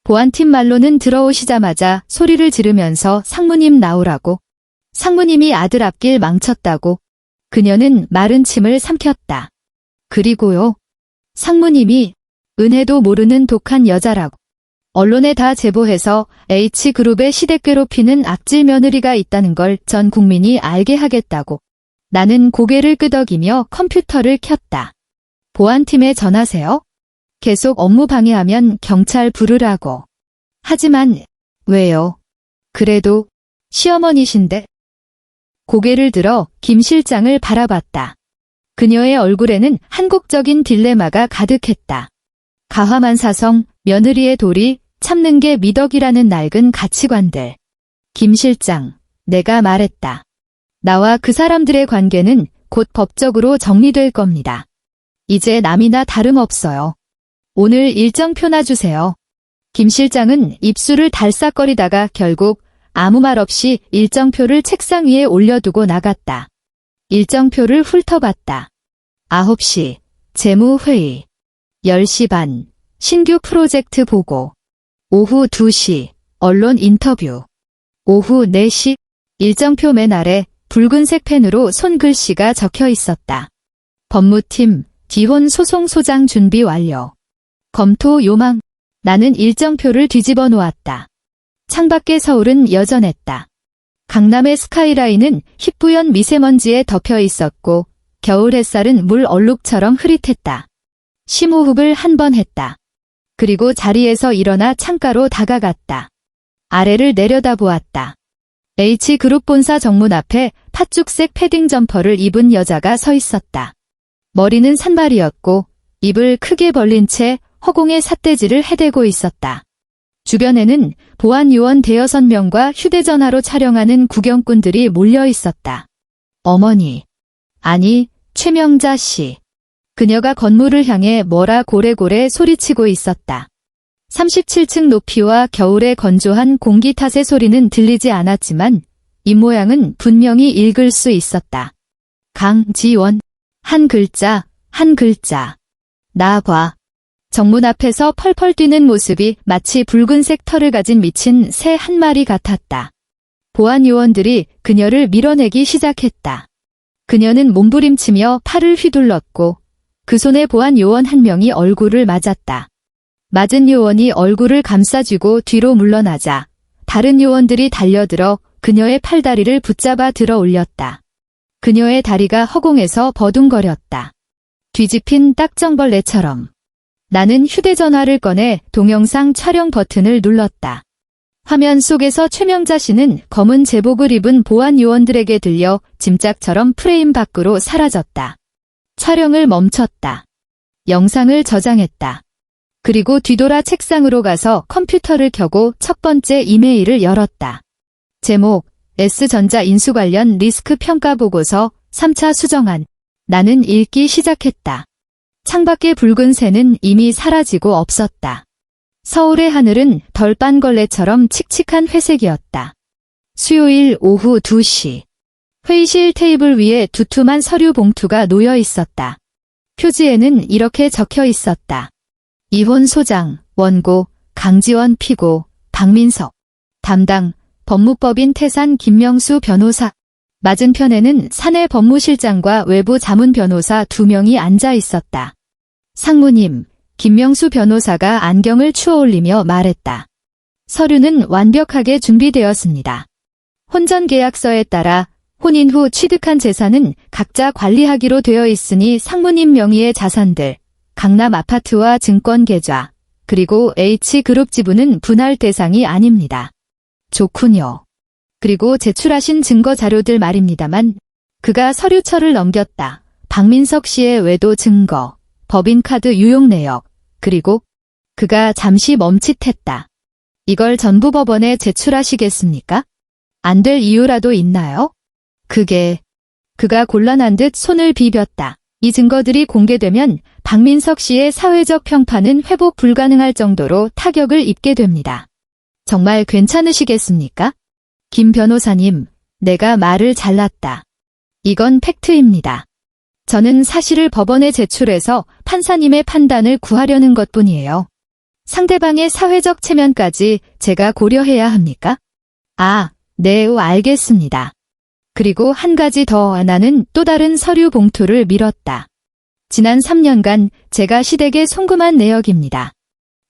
보안팀 말로는 들어오시자마자 소리를 지르면서 상무님 나오라고. 상무님이 아들 앞길 망쳤다고. 그녀는 마른 침을 삼켰다. 그리고요. 상무님이 은혜도 모르는 독한 여자라고. 언론에 다 제보해서 H그룹의 시댁 괴롭히는 악질 며느리가 있다는 걸 전 국민이 알게 하겠다고. 나는 고개를 끄덕이며 컴퓨터를 켰다. 보안팀에 전하세요. 계속 업무 방해하면 경찰 부르라고. 하지만 왜요? 그래도 시어머니신데. 고개를 들어 김 실장을 바라봤다. 그녀의 얼굴에는 한국적인 딜레마가 가득했다. 가화만 사성, 며느리의 도리, 참는 게 미덕이라는 낡은 가치관들. 김 실장, 내가 말했다. 나와 그 사람들의 관계는 곧 법적으로 정리될 겁니다. 이제 남이나 다름없어요. 오늘 일정표 놔주세요. 김 실장은 입술을 달싹거리다가 결국 아무 말 없이 일정표를 책상 위에 올려두고 나갔다. 일정표를 훑어봤다. 9시, 재무회의. 10시 반, 신규 프로젝트 보고. 오후 2시, 언론 인터뷰. 오후 4시, 일정표 맨 아래 붉은색 펜으로 손글씨가 적혀 있었다. 법무팀, 기혼 소송소장 준비 완료. 검토 요망. 나는 일정표를 뒤집어 놓았다. 창밖의 서울은 여전했다. 강남의 스카이라인은 희뿌연 미세먼지에 덮여 있었고 겨울 햇살은 물 얼룩처럼 흐릿했다. 심호흡을 한 번 했다. 그리고 자리에서 일어나 창가로 다가갔다. 아래를 내려다보았다. H그룹 본사 정문 앞에 팥죽색 패딩 점퍼를 입은 여자가 서 있었다. 머리는 산발이었고 입을 크게 벌린 채 허공에 삿대질을 해대고 있었다. 주변에는 보안 요원 대여섯 명과 휴대전화로 촬영하는 구경꾼들이 몰려 있었다. 어머니. 아니, 최명자 씨. 그녀가 건물을 향해 뭐라 고래고래 소리치고 있었다. 37층 높이와 겨울의 건조한 공기 탓의 소리는 들리지 않았지만 입모양은 분명히 읽을 수 있었다. 강지원. 한 글자, 한 글자. 나 봐. 정문 앞에서 펄펄 뛰는 모습이 마치 붉은색 털을 가진 미친 새 한 마리 같았다. 보안 요원들이 그녀를 밀어내기 시작했다. 그녀는 몸부림치며 팔을 휘둘렀고 그 손에 보안 요원 한 명이 얼굴을 맞았다. 맞은 요원이 얼굴을 감싸쥐고 뒤로 물러나자 다른 요원들이 달려들어 그녀의 팔다리를 붙잡아 들어 올렸다. 그녀의 다리가 허공에서 버둥거렸다. 뒤집힌 딱정벌레처럼. 나는 휴대전화를 꺼내 동영상 촬영 버튼을 눌렀다. 화면 속에서 최명자 씨는 검은 제복을 입은 보안 요원들에게 들려 짐짝처럼 프레임 밖으로 사라졌다. 촬영을 멈췄다. 영상을 저장했다. 그리고 뒤돌아 책상으로 가서 컴퓨터를 켜고 첫 번째 이메일을 열었다. 제목, S전자 인수 관련 리스크 평가 보고서 3차 수정안. 나는 읽기 시작했다. 창밖의 붉은 새는 이미 사라지고 없었다. 서울의 하늘은 덜빤걸레처럼 칙칙한 회색이었다. 수요일 오후 2시. 회의실 테이블 위에 두툼한 서류 봉투가 놓여 있었다. 표지에는 이렇게 적혀 있었다. 이혼 소장, 원고, 강지원 피고, 박민석. 담당, 법무법인 태산 김명수 변호사. 맞은편에는 사내 법무실장과 외부 자문 변호사 2명이 앉아 있었다. 상무님, 김명수 변호사가 안경을 추어올리며 말했다. 서류는 완벽하게 준비되었습니다. 혼전계약서에 따라 혼인 후 취득한 재산은 각자 관리하기로 되어 있으니 상무님 명의의 자산들, 강남 아파트와 증권 계좌, 그리고 H그룹 지분은 분할 대상이 아닙니다. 좋군요. 그리고 제출하신 증거 자료들 말입니다만 그가 서류철을 넘겼다. 박민석 씨의 외도 증거, 법인카드 유용 내역, 그리고 그가 잠시 멈칫했다. 이걸 전부 법원에 제출하시겠습니까? 안 될 이유라도 있나요? 그가 곤란한 듯 손을 비볐다. 이 증거들이 공개되면 박민석 씨의 사회적 평판은 회복 불가능할 정도로 타격을 입게 됩니다. 정말 괜찮으시겠습니까? 김 변호사님, 내가 말을 잘랐다. 이건 팩트입니다. 저는 사실을 법원에 제출해서 판사님의 판단을 구하려는 것뿐이에요. 상대방의 사회적 체면까지 제가 고려해야 합니까? 아, 네, 알겠습니다. 그리고 한 가지 더. 나는 또 다른 서류 봉투를 밀었다. 지난 3년간 제가 시댁에 송금한 내역입니다.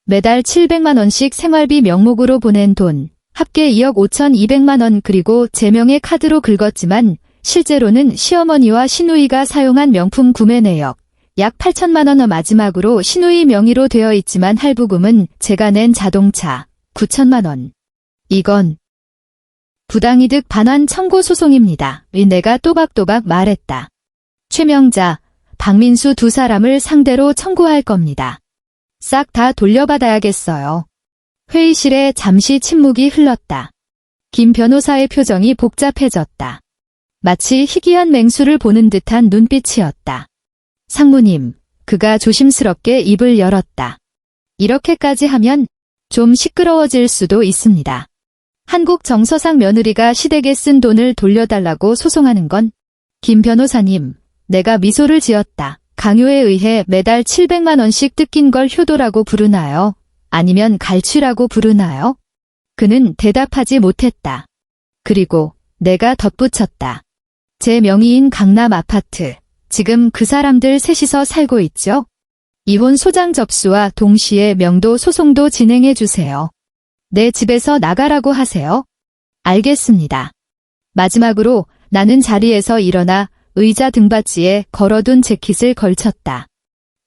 매달 700만 원씩 생활비 명목으로 보낸 돈, 합계 2억 5,200만 원. 그리고 제 명의 카드로 긁었지만 실제로는 시어머니와 시누이가 사용한 명품 구매 내역, 약 8천만 원. 마지막으로 시누이 명의로 되어 있지만 할부금은 제가 낸 자동차, 9천만 원. 이건 부당이득 반환 청구 소송입니다. 내가 또박또박 말했다. 최명자, 박민수 두 사람을 상대로 청구할 겁니다. 싹 다 돌려받아야겠어요. 회의실에 잠시 침묵이 흘렀다. 김 변호사의 표정이 복잡해졌다. 마치 희귀한 맹수를 보는 듯한 눈빛이었다. 상무님, 그가 조심스럽게 입을 열었다. 이렇게까지 하면 좀 시끄러워질 수도 있습니다. 한국 정서상 며느리가 시댁에 쓴 돈을 돌려달라고 소송하는 건 김 변호사님, 내가 미소를 지었다. 강요에 의해 매달 700만 원씩 뜯긴 걸 효도라고 부르나요? 아니면 갈취라고 부르나요? 그는 대답하지 못했다. 그리고 내가 덧붙였다. 제 명의인 강남 아파트. 지금 그 사람들 셋이서 살고 있죠? 이혼 소장 접수와 동시에 명도 소송도 진행해 주세요. 내 집에서 나가라고 하세요. 알겠습니다. 마지막으로 나는 자리에서 일어나 의자 등받이에 걸어둔 재킷을 걸쳤다.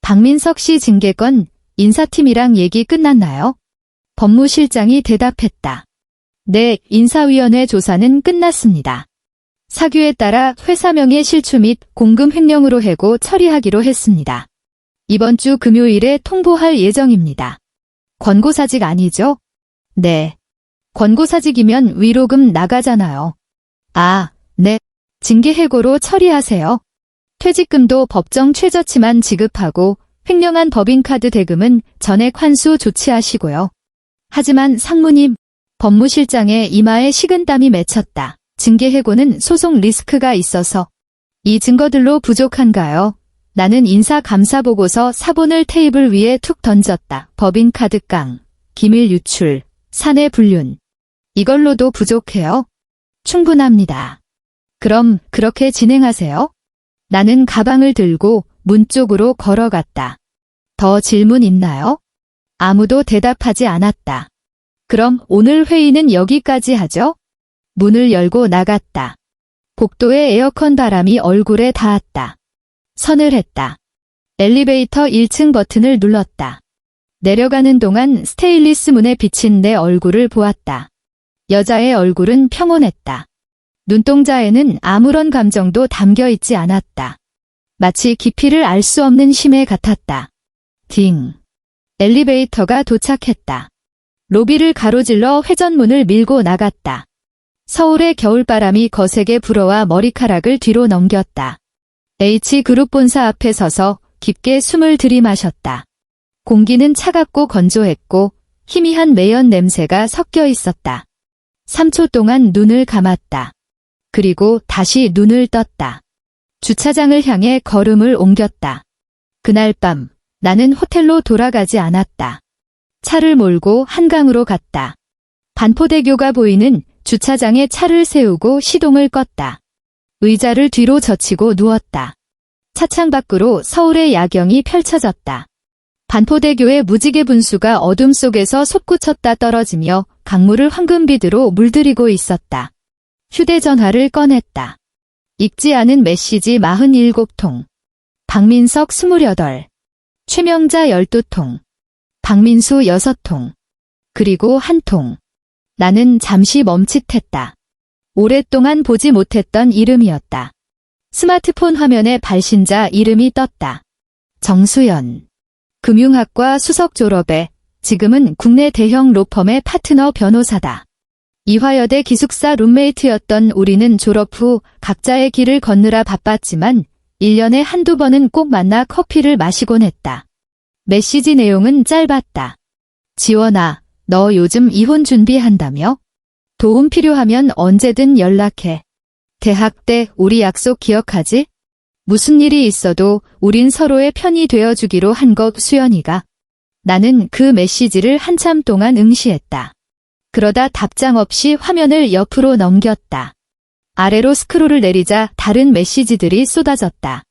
박민석 씨 징계건 인사팀이랑 얘기 끝났나요? 법무실장이 대답했다. 네, 인사위원회 조사는 끝났습니다. 사규에 따라 회사명의 실추 및 공금 횡령으로 해고 처리하기로 했습니다. 이번 주 금요일에 통보할 예정입니다. 권고사직 아니죠? 네. 권고사직이면 위로금 나가잖아요. 아, 네. 징계 해고로 처리하세요. 퇴직금도 법정 최저치만 지급하고 횡령한 법인카드 대금은 전액 환수 조치하시고요. 하지만 상무님, 법무실장의 이마에 식은땀이 맺혔다. 징계 해고는 소송 리스크가 있어서. 이 증거들로 부족한가요? 나는 인사감사보고서 사본을 테이블 위에 툭 던졌다. 법인카드 깡, 기밀 유출, 사내 불륜. 이걸로도 부족해요? 충분합니다. 그럼 그렇게 진행하세요. 나는 가방을 들고 문 쪽으로 걸어갔다. 더 질문 있나요? 아무도 대답하지 않았다. 그럼 오늘 회의는 여기까지 하죠? 문을 열고 나갔다. 복도의 에어컨 바람이 얼굴에 닿았다. 서늘했다. 엘리베이터 1층 버튼을 눌렀다. 내려가는 동안 스테인리스 문에 비친 내 얼굴을 보았다. 여자의 얼굴은 평온했다. 눈동자에는 아무런 감정도 담겨 있지 않았다. 마치 깊이를 알 수 없는 심해 같았다. 딩. 엘리베이터가 도착했다. 로비를 가로질러 회전문을 밀고 나갔다. 서울의 겨울바람이 거세게 불어와 머리카락을 뒤로 넘겼다. H그룹 본사 앞에 서서 깊게 숨을 들이마셨다. 공기는 차갑고 건조했고 희미한 매연 냄새가 섞여 있었다. 3초 동안 눈을 감았다. 그리고 다시 눈을 떴다. 주차장을 향해 걸음을 옮겼다. 그날 밤 나는 호텔로 돌아가지 않았다. 차를 몰고 한강으로 갔다. 반포대교가 보이는 주차장에 차를 세우고 시동을 껐다. 의자를 뒤로 젖히고 누웠다. 차창 밖으로 서울의 야경이 펼쳐졌다. 반포대교의 무지개 분수가 어둠 속에서 솟구쳤다 떨어지며 강물을 황금빛으로 물들이고 있었다. 휴대전화를 꺼냈다. 읽지 않은 메시지 47통. 박민석 28. 최명자 12통. 박민수 6통. 그리고 1통. 나는 잠시 멈칫했다. 오랫동안 보지 못했던 이름이었다. 스마트폰 화면에 발신자 이름이 떴다. 정수연. 금융학과 수석 졸업에 지금은 국내 대형 로펌의 파트너 변호사다. 이화여대 기숙사 룸메이트였던 우리는 졸업 후 각자의 길을 걷느라 바빴지만 1년에 한두 번은 꼭 만나 커피를 마시곤 했다. 메시지 내용은 짧았다. 지원아, 너 요즘 이혼 준비한다며? 도움 필요하면 언제든 연락해. 대학 때 우리 약속 기억하지? 무슨 일이 있어도 우린 서로의 편이 되어주기로 한 것 수연이가. 나는 그 메시지를 한참 동안 응시했다. 그러다 답장 없이 화면을 옆으로 넘겼다. 아래로 스크롤을 내리자 다른 메시지들이 쏟아졌다.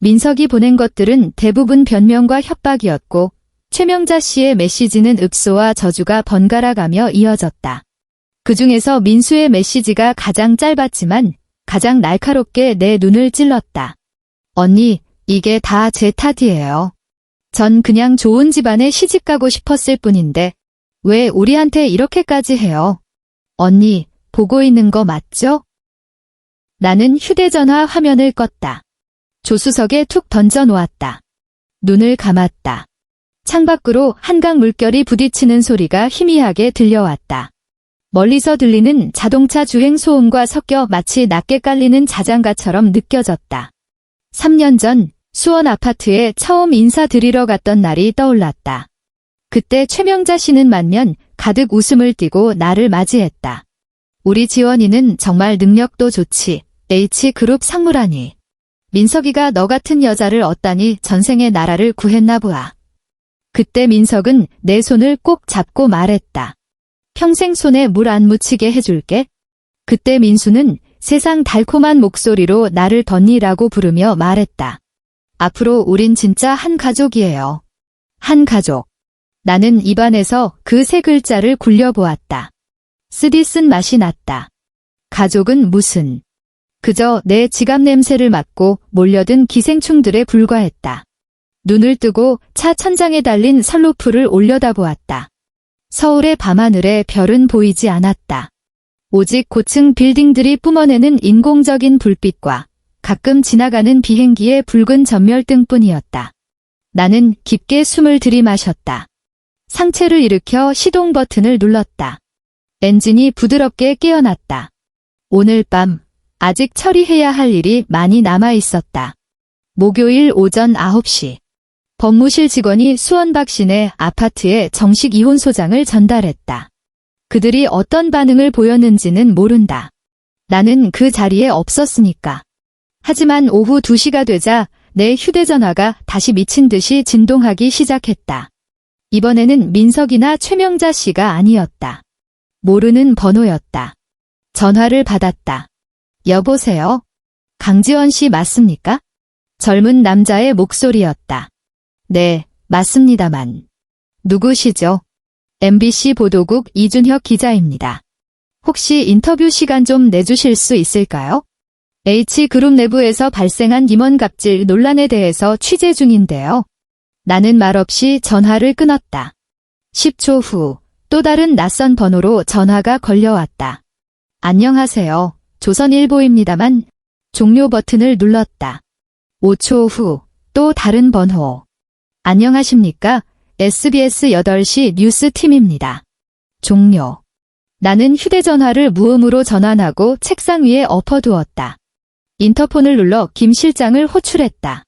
민석이 보낸 것들은 대부분 변명과 협박이었고 최명자 씨의 메시지는 읍소와 저주가 번갈아가며 이어졌다. 그 중에서 민수의 메시지가 가장 짧았지만 가장 날카롭게 내 눈을 찔렀다. 언니, 이게 다 제 탓이에요. 전 그냥 좋은 집안에 시집가고 싶었을 뿐인데 왜 우리한테 이렇게까지 해요? 언니, 보고 있는 거 맞죠? 나는 휴대전화 화면을 껐다. 조수석에 툭 던져놓았다. 눈을 감았다. 창밖으로 한강 물결이 부딪히는 소리가 희미하게 들려왔다. 멀리서 들리는 자동차 주행 소음과 섞여 마치 낮게 깔리는 자장가처럼 느껴졌다. 3년 전 수원 아파트에 처음 인사드리러 갔던 날이 떠올랐다. 그때 최명자 씨는 만면 가득 웃음을 띠고 나를 맞이했다. 우리 지원이는 정말 능력도 좋지. H그룹 상무라니. 민석이가 너 같은 여자를 얻다니 전생에 나라를 구했나 보아. 그때 민석은 내 손을 꼭 잡고 말했다. 평생 손에 물 안 묻히게 해줄게. 그때 민수는 세상 달콤한 목소리로 나를 덧니라고 부르며 말했다. 앞으로 우린 진짜 한 가족이에요. 한 가족. 나는 입안에서 그 세 글자를 굴려보았다. 쓰디 쓴 맛이 났다. 가족은 무슨. 그저 내 지갑 냄새를 맡고 몰려든 기생충들에 불과했다. 눈을 뜨고 차 천장에 달린 선루프를 올려다보았다. 서울의 밤하늘에 별은 보이지 않았다. 오직 고층 빌딩들이 뿜어내는 인공적인 불빛과 가끔 지나가는 비행기의 붉은 전멸등뿐이었다. 나는 깊게 숨을 들이마셨다. 상체를 일으켜 시동 버튼을 눌렀다. 엔진이 부드럽게 깨어났다. 오늘 밤 아직 처리해야 할 일이 많이 남아 있었다. 목요일 오전 9시. 법무실 직원이 수원박 씨네 아파트에 정식 이혼 소장을 전달했다. 그들이 어떤 반응을 보였는지는 모른다. 나는 그 자리에 없었으니까. 하지만 오후 2시가 되자 내 휴대전화가 다시 미친 듯이 진동하기 시작했다. 이번에는 민석이나 최명자 씨가 아니었다. 모르는 번호였다. 전화를 받았다. 여보세요? 강지원 씨 맞습니까? 젊은 남자의 목소리였다. 네, 맞습니다만. 누구시죠? MBC 보도국 이준혁 기자입니다. 혹시 인터뷰 시간 좀 내주실 수 있을까요? H그룹 내부에서 발생한 임원 갑질 논란에 대해서 취재 중인데요. 나는 말없이 전화를 끊었다. 10초 후 또 다른 낯선 번호로 전화가 걸려왔다. 안녕하세요. 조선일보입니다만 종료 버튼을 눌렀다. 5초 후 또 다른 번호. 안녕하십니까? SBS 8시 뉴스팀입니다. 종료. 나는 휴대전화를 무음으로 전환하고 책상 위에 엎어두었다. 인터폰을 눌러 김 실장을 호출했다.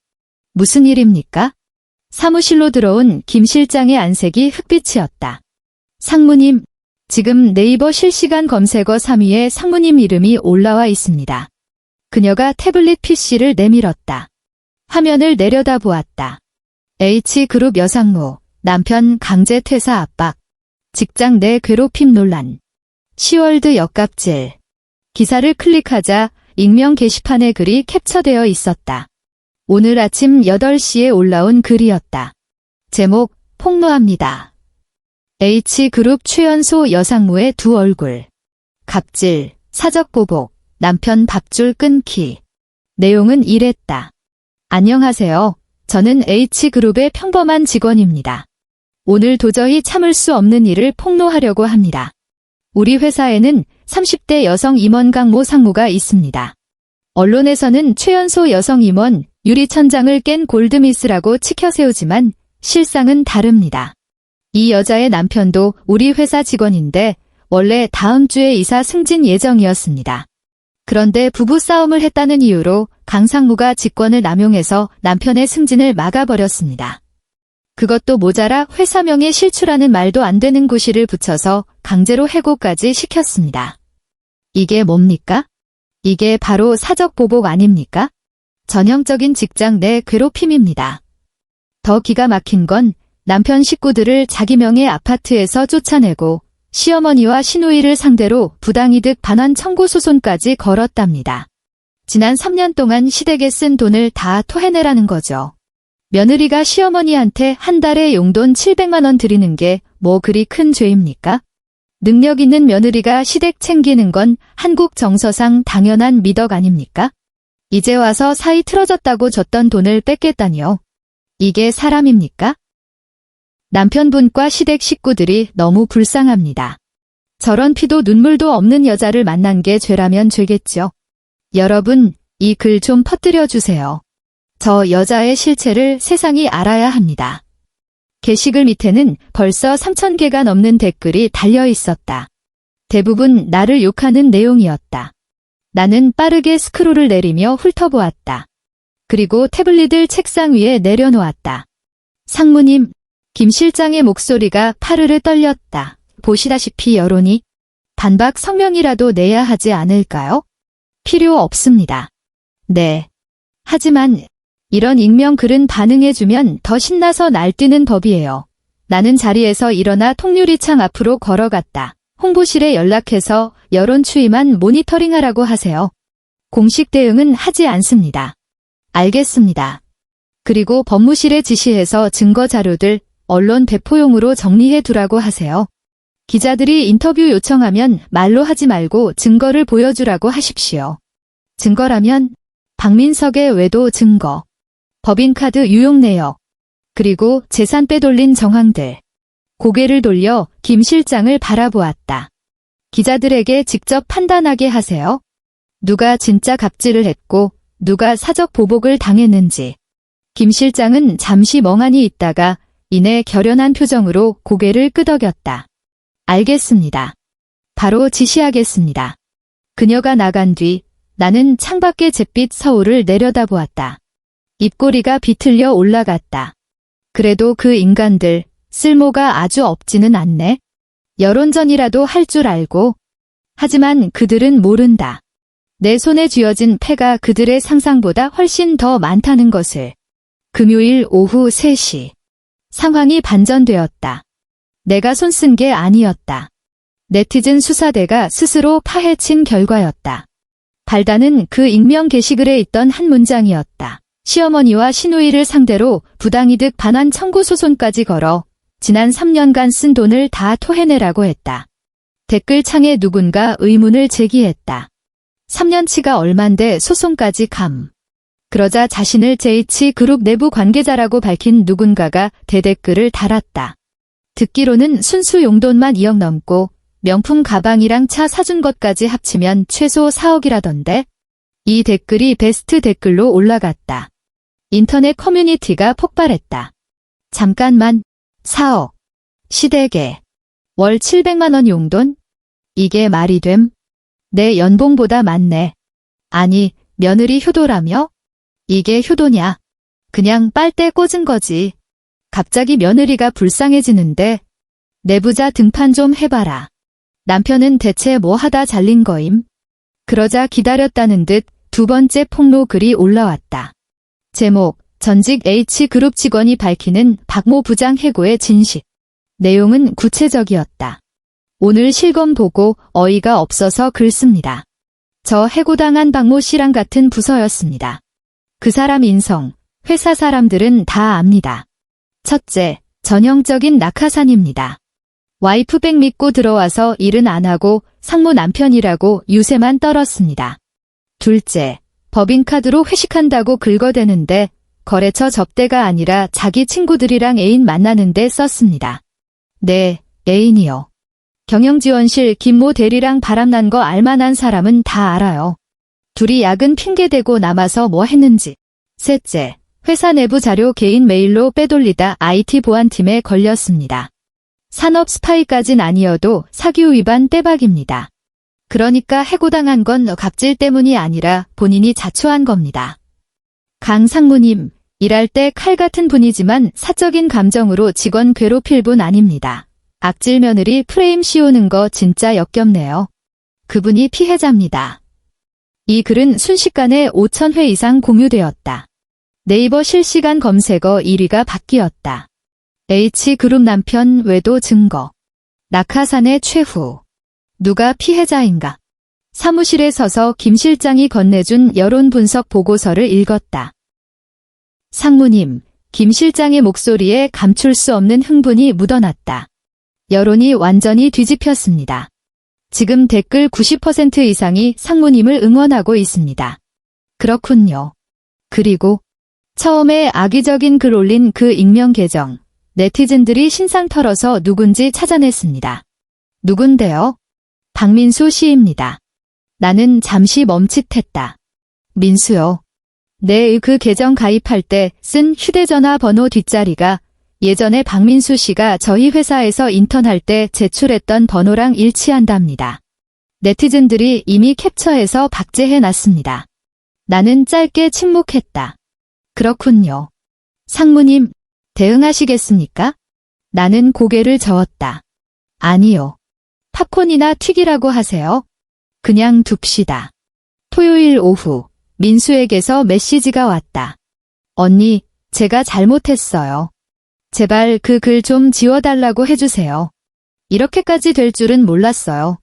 무슨 일입니까? 사무실로 들어온 김 실장의 안색이 흑빛이었다. 상무님, 지금 네이버 실시간 검색어 3위에 상무님 이름이 올라와 있습니다. 그녀가 태블릿 PC를 내밀었다. 화면을 내려다보았다. H그룹 여상무, 남편 강제 퇴사 압박, 직장 내 괴롭힘 논란, 시월드 역갑질. 기사를 클릭하자 익명 게시판에 글이 캡처되어 있었다. 오늘 아침 8시에 올라온 글이었다. 제목, 폭로합니다. H그룹 최연소 여상무의 두 얼굴. 갑질, 사적보복, 남편 밥줄 끊기. 내용은 이랬다. 안녕하세요. 저는 H그룹의 평범한 직원입니다. 오늘 도저히 참을 수 없는 일을 폭로하려고 합니다. 우리 회사에는 30대 여성 임원 강모 상무가 있습니다. 언론에서는 최연소 여성 임원 유리천장을 깬 골드미스라고 치켜세우지만 실상은 다릅니다. 이 여자의 남편도 우리 회사 직원인데 원래 다음 주에 이사 승진 예정이었습니다. 그런데 부부싸움을 했다는 이유로 강 상무가 직권을 남용해서 남편의 승진을 막아버렸습니다. 그것도 모자라 회사명에 실추라는 말도 안 되는 구실을 붙여서 강제로 해고까지 시켰습니다. 이게 뭡니까? 이게 바로 사적보복 아닙니까? 전형적인 직장 내 괴롭힘입니다. 더 기가 막힌 건 남편 식구들을 자기 명의 아파트에서 쫓아내고 시어머니와 시누이를 상대로 부당이득 반환 청구 소송까지 걸었답니다. 지난 3년 동안 시댁에 쓴 돈을 다 토해내라는 거죠. 며느리가 시어머니한테 한 달에 용돈 700만 원 드리는 게 뭐 그리 큰 죄입니까? 능력 있는 며느리가 시댁 챙기는 건 한국 정서상 당연한 미덕 아닙니까? 이제 와서 사이 틀어졌다고 줬던 돈을 뺏겠다니요. 이게 사람입니까? 남편분과 시댁 식구들이 너무 불쌍합니다. 저런 피도 눈물도 없는 여자를 만난 게 죄라면 죄겠죠. 여러분, 이 글 좀 퍼뜨려 주세요. 저 여자의 실체를 세상이 알아야 합니다. 게시글 밑에는 벌써 3,000개가 넘는 댓글이 달려 있었다. 대부분 나를 욕하는 내용이었다. 나는 빠르게 스크롤을 내리며 훑어보았다. 그리고 태블릿을 책상 위에 내려놓았다. 상무님, 김 실장의 목소리가 파르르 떨렸다. 보시다시피 여론이 반박 성명이라도 내야 하지 않을까요? 필요 없습니다. 네. 하지만 이런 익명 글은 반응해주면 더 신나서 날뛰는 법이에요. 나는 자리에서 일어나 통유리창 앞으로 걸어갔다. 홍보실에 연락해서 여론 추이만 모니터링하라고 하세요. 공식 대응은 하지 않습니다. 알겠습니다. 그리고 법무실에 지시해서 증거 자료들 언론 배포용으로 정리해 두라고 하세요. 기자들이 인터뷰 요청하면 말로 하지 말고 증거를 보여주라고 하십시오. 증거라면 박민석의 외도 증거, 법인카드 유용 내역, 그리고 재산 빼돌린 정황들. 고개를 돌려 김 실장을 바라보았다. 기자들에게 직접 판단하게 하세요. 누가 진짜 갑질을 했고 누가 사적 보복을 당했는지. 김 실장은 잠시 멍하니 있다가 이내 결연한 표정으로 고개를 끄덕였다. 알겠습니다. 바로 지시하겠습니다. 그녀가 나간 뒤 나는 창밖의 잿빛 서울을 내려다보았다. 입꼬리가 비틀려 올라갔다. 그래도 그 인간들 쓸모가 아주 없지는 않네. 여론전이라도 할 줄 알고. 하지만 그들은 모른다. 내 손에 쥐어진 패가 그들의 상상보다 훨씬 더 많다는 것을. 금요일 오후 3시. 상황이 반전되었다. 내가 손쓴 게 아니었다. 네티즌 수사대가 스스로 파헤친 결과였다. 발단은 그 익명 게시글에 있던 한 문장이었다. 시어머니와 시누이를 상대로 부당이득 반환 청구 소송까지 걸어 지난 3년간 쓴 돈을 다 토해내라고 했다. 댓글창에 누군가 의문을 제기했다. 3년치가 얼만데 소송까지 감. 그러자 자신을 JH그룹 내부 관계자라고 밝힌 누군가가 대댓글을 달았다. 듣기로는 순수 용돈만 2억 넘고 명품 가방이랑 차 사준 것까지 합치면 최소 4억이라던데? 이 댓글이 베스트 댓글로 올라갔다. 인터넷 커뮤니티가 폭발했다. 잠깐만, 4억. 시댁에. 월 700만 원 용돈? 이게 말이 됨? 내 연봉보다 많네. 아니, 며느리 효도라며? 이게 효도냐? 그냥 빨대 꽂은 거지. 갑자기 며느리가 불쌍해지는데 내부자 등판 좀 해봐라. 남편은 대체 뭐 하다 잘린 거임? 그러자 기다렸다는 듯 두 번째 폭로 글이 올라왔다. 제목, 전직 H그룹 직원이 밝히는 박모 부장 해고의 진실. 내용은 구체적이었다. 오늘 실검 보고 어이가 없어서 글 씁니다. 저 해고당한 박모 씨랑 같은 부서였습니다. 그 사람 인성, 회사 사람들은 다 압니다. 첫째, 전형적인 낙하산입니다. 와이프백 믿고 들어와서 일은 안 하고 상무 남편이라고 유세만 떨었습니다. 둘째, 법인카드로 회식한다고 긁어대는데 거래처 접대가 아니라 자기 친구들이랑 애인 만나는데 썼습니다. 네, 애인이요. 경영지원실 김모 대리랑 바람난 거 알만한 사람은 다 알아요. 둘이 야근 핑계대고 남아서 뭐 했는지. 셋째, 회사 내부 자료 개인 메일로 빼돌리다 IT 보안팀에 걸렸습니다. 산업 스파이까진 아니어도 사규 위반 떼박입니다. 그러니까 해고당한 건 갑질 때문이 아니라 본인이 자초한 겁니다. 강 상무님, 일할 때 칼 같은 분이지만 사적인 감정으로 직원 괴롭힐 분 아닙니다. 악질 며느리 프레임 씌우는 거 진짜 역겹네요. 그분이 피해자입니다. 이 글은 순식간에 5,000회 이상 공유되었다. 네이버 실시간 검색어 1위가 바뀌었다. H그룹 남편 외도 증거. 낙하산의 최후. 누가 피해자인가? 사무실에 서서 김 실장이 건네준 여론 분석 보고서를 읽었다. 상무님, 김 실장의 목소리에 감출 수 없는 흥분이 묻어났다. 여론이 완전히 뒤집혔습니다. 지금 댓글 90% 이상이 상무님을 응원하고 있습니다. 그렇군요. 그리고 처음에 악의적인 글 올린 그 익명 계정, 네티즌들이 신상 털어서 누군지 찾아냈습니다. 누군데요? 박민수 씨입니다. 나는 잠시 멈칫했다. 민수요. 네, 그 계정 가입할 때 쓴 휴대전화 번호 뒷자리가 예전에 박민수 씨가 저희 회사에서 인턴할 때 제출했던 번호랑 일치한답니다. 네티즌들이 이미 캡처해서 박제해놨습니다. 나는 짧게 침묵했다. 그렇군요. 상무님, 대응하시겠습니까? 나는 고개를 저었다. 아니요. 팝콘이나 튀기라고 하세요. 그냥 둡시다. 토요일 오후, 민수에게서 메시지가 왔다. 언니, 제가 잘못했어요. 제발 그 글 좀 지워달라고 해주세요. 이렇게까지 될 줄은 몰랐어요.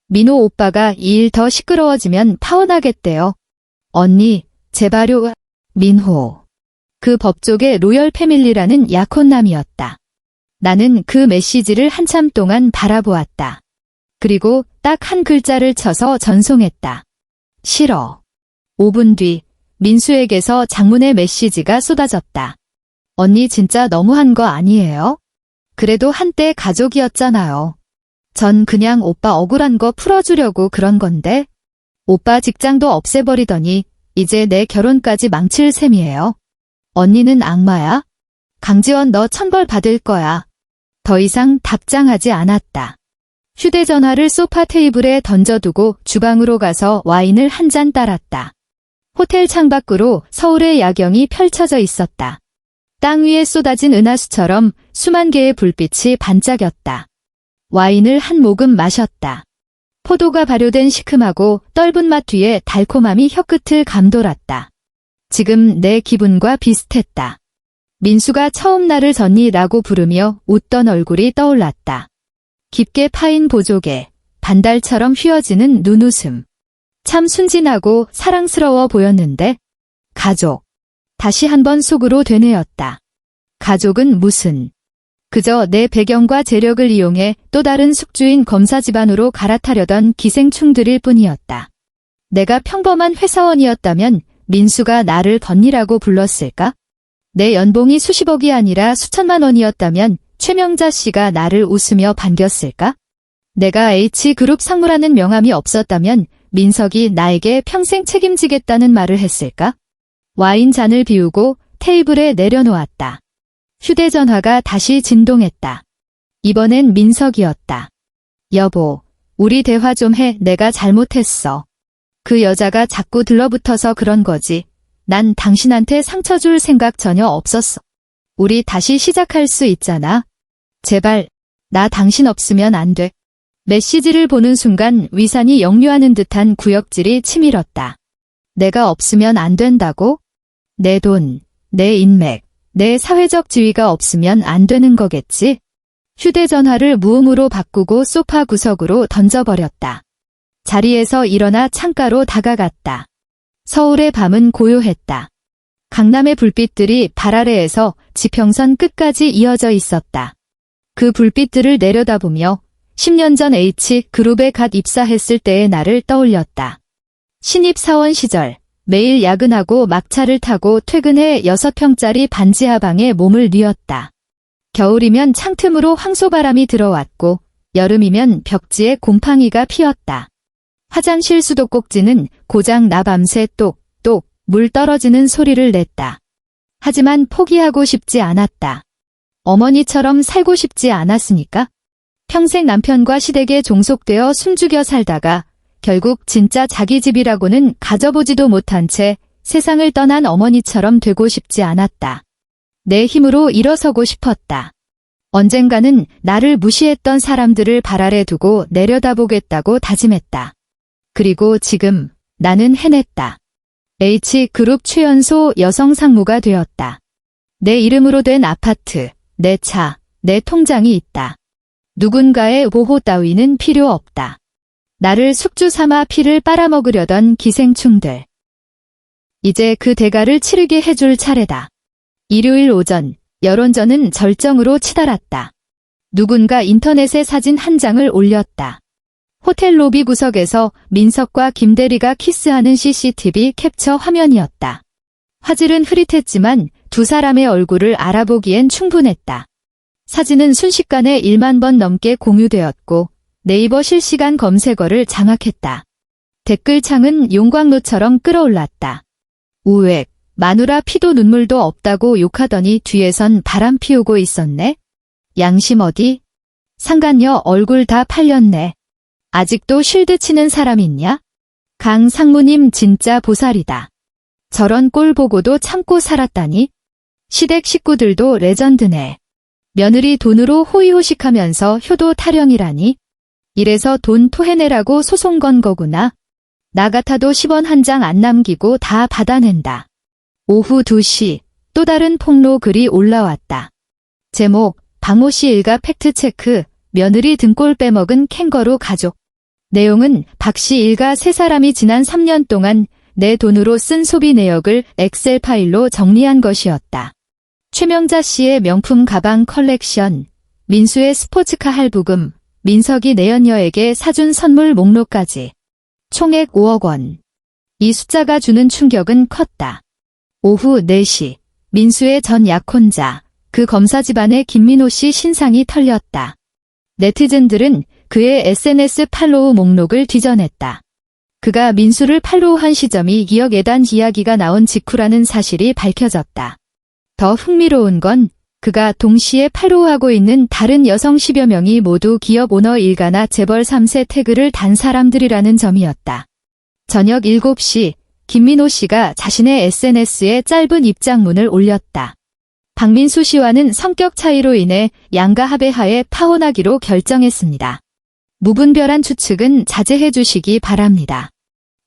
민호 오빠가 이 일 더 시끄러워지면 파혼하겠대요. 언니, 제발요. 민호. 그 법조계 로열 패밀리라는 약혼남이었다. 나는 그 메시지를 한참 동안 바라보았다. 그리고 딱 한 글자를 쳐서 전송했다. 싫어. 5분 뒤 민수에게서 장문의 메시지가 쏟아졌다. 언니 진짜 너무한 거 아니에요? 그래도 한때 가족이었잖아요. 전 그냥 오빠 억울한 거 풀어주려고 그런 건데. 오빠 직장도 없애버리더니 이제 내 결혼까지 망칠 셈이에요. 언니는 악마야? 강지원 너 천벌 받을 거야. 더 이상 답장하지 않았다. 휴대전화를 소파 테이블에 던져두고 주방으로 가서 와인을 한 잔 따랐다. 호텔 창밖으로 서울의 야경이 펼쳐져 있었다. 땅 위에 쏟아진 은하수처럼 수만 개의 불빛이 반짝였다. 와인을 한 모금 마셨다. 포도가 발효된 시큼하고 떫은 맛 뒤에 달콤함이 혀끝을 감돌았다. 지금 내 기분과 비슷했다. 민수가 처음 나를 전니라고 부르며 웃던 얼굴이 떠올랐다. 깊게 파인 보조개, 반달처럼 휘어지는 눈웃음. 참 순진하고 사랑스러워 보였는데 가족. 다시 한번 속으로 되뇌었다. 가족은 무슨. 그저 내 배경과 재력을 이용해 또 다른 숙주인 검사 집안으로 갈아타려던 기생충들일 뿐이었다. 내가 평범한 회사원이었다면 민수가 나를 건니라고 불렀을까? 내 연봉이 수십억이 아니라 수천만 원이었다면 최명자 씨가 나를 웃으며 반겼을까? 내가 H그룹 상무라는 명함이 없었다면 민석이 나에게 평생 책임지겠다는 말을 했을까? 와인 잔을 비우고 테이블에 내려놓았다. 휴대전화가 다시 진동했다. 이번엔 민석이었다. 여보, 우리 대화 좀 해. 내가 잘못했어. 그 여자가 자꾸 들러붙어서 그런 거지. 난 당신한테 상처 줄 생각 전혀 없었어. 우리 다시 시작할 수 있잖아. 제발, 나 당신 없으면 안 돼. 메시지를 보는 순간 위산이 역류하는 듯한 구역질이 치밀었다. 내가 없으면 안 된다고? 내 돈, 내 인맥, 내 사회적 지위가 없으면 안 되는 거겠지? 휴대전화를 무음으로 바꾸고 소파 구석으로 던져버렸다. 자리에서 일어나 창가로 다가갔다. 서울의 밤은 고요했다. 강남의 불빛들이 발 아래에서 지평선 끝까지 이어져 있었다. 그 불빛들을 내려다보며 10년 전 H그룹에 갓 입사했을 때의 나를 떠올렸다. 신입사원 시절 매일 야근하고 막차를 타고 퇴근해 6평짜리 반지하방에 몸을 뉘었다. 겨울이면 창틈으로 황소바람이 들어왔고 여름이면 벽지에 곰팡이가 피었다. 화장실 수도꼭지는 고장 나 밤새 똑똑 물 떨어지는 소리를 냈다. 하지만 포기하고 싶지 않았다. 어머니처럼 살고 싶지 않았으니까. 평생 남편과 시댁에 종속되어 숨죽여 살다가 결국 진짜 자기 집이라고는 가져보지도 못한 채 세상을 떠난 어머니처럼 되고 싶지 않았다. 내 힘으로 일어서고 싶었다. 언젠가는 나를 무시했던 사람들을 발 아래 두고 내려다보겠다고 다짐했다. 그리고 지금 나는 해냈다. H그룹 최연소 여성 상무가 되었다. 내 이름으로 된 아파트, 내 차, 내 통장이 있다. 누군가의 보호 따위는 필요 없다. 나를 숙주 삼아 피를 빨아먹으려던 기생충들. 이제 그 대가를 치르게 해줄 차례다. 일요일 오전, 여론전은 절정으로 치달았다. 누군가 인터넷에 사진 한 장을 올렸다. 호텔 로비 구석에서 민석과 김대리가 키스하는 CCTV 캡처 화면이었다. 화질은 흐릿했지만 두 사람의 얼굴을 알아보기엔 충분했다. 사진은 순식간에 1만 번 넘게 공유되었고 네이버 실시간 검색어를 장악했다. 댓글창은 용광로처럼 끓어올랐다. 우웩, 마누라 피도 눈물도 없다고 욕하더니 뒤에선 바람 피우고 있었네. 양심 어디? 상간녀 얼굴 다 팔렸네. 아직도 쉴드 치는 사람 있냐? 강 상무님 진짜 보살이다. 저런 꼴 보고도 참고 살았다니? 시댁 식구들도 레전드네. 며느리 돈으로 호의호식하면서 효도 타령이라니? 이래서 돈 토해내라고 소송 건 거구나. 나 같아도 10원 한 장 안 남기고 다 받아낸다. 오후 2시 또 다른 폭로 글이 올라왔다. 제목, 박모씨 일가 팩트체크, 며느리 등골 빼먹은 캥거루 가족. 내용은 박씨 일가 세 사람이 지난 3년 동안 내 돈으로 쓴 소비 내역을 엑셀 파일로 정리한 것이었다. 최명자 씨의 명품 가방 컬렉션, 민수의 스포츠카 할부금, 민석이 내연녀에게 사준 선물 목록까지. 총액 5억 원. 이 숫자가 주는 충격은 컸다. 오후 4시, 민수의 전 약혼자, 그 검사 집안의 김민호 씨 신상이 털렸다. 네티즌들은 그의 SNS 팔로우 목록을 뒤져냈다. 그가 민수를 팔로우한 시점이 기억 예단 이야기가 나온 직후라는 사실이 밝혀졌다. 더 흥미로운 건 그가 동시에 팔로우하고 있는 다른 여성 10여 명이 모두 기업 오너 일가나 재벌 3세 태그를 단 사람들이라는 점이었다. 저녁 7시 김민호 씨가 자신의 SNS에 짧은 입장문을 올렸다. 박민수 씨와는 성격 차이로 인해 양가 합의하에 파혼하기로 결정했습니다. 무분별한 추측은 자제해 주시기 바랍니다.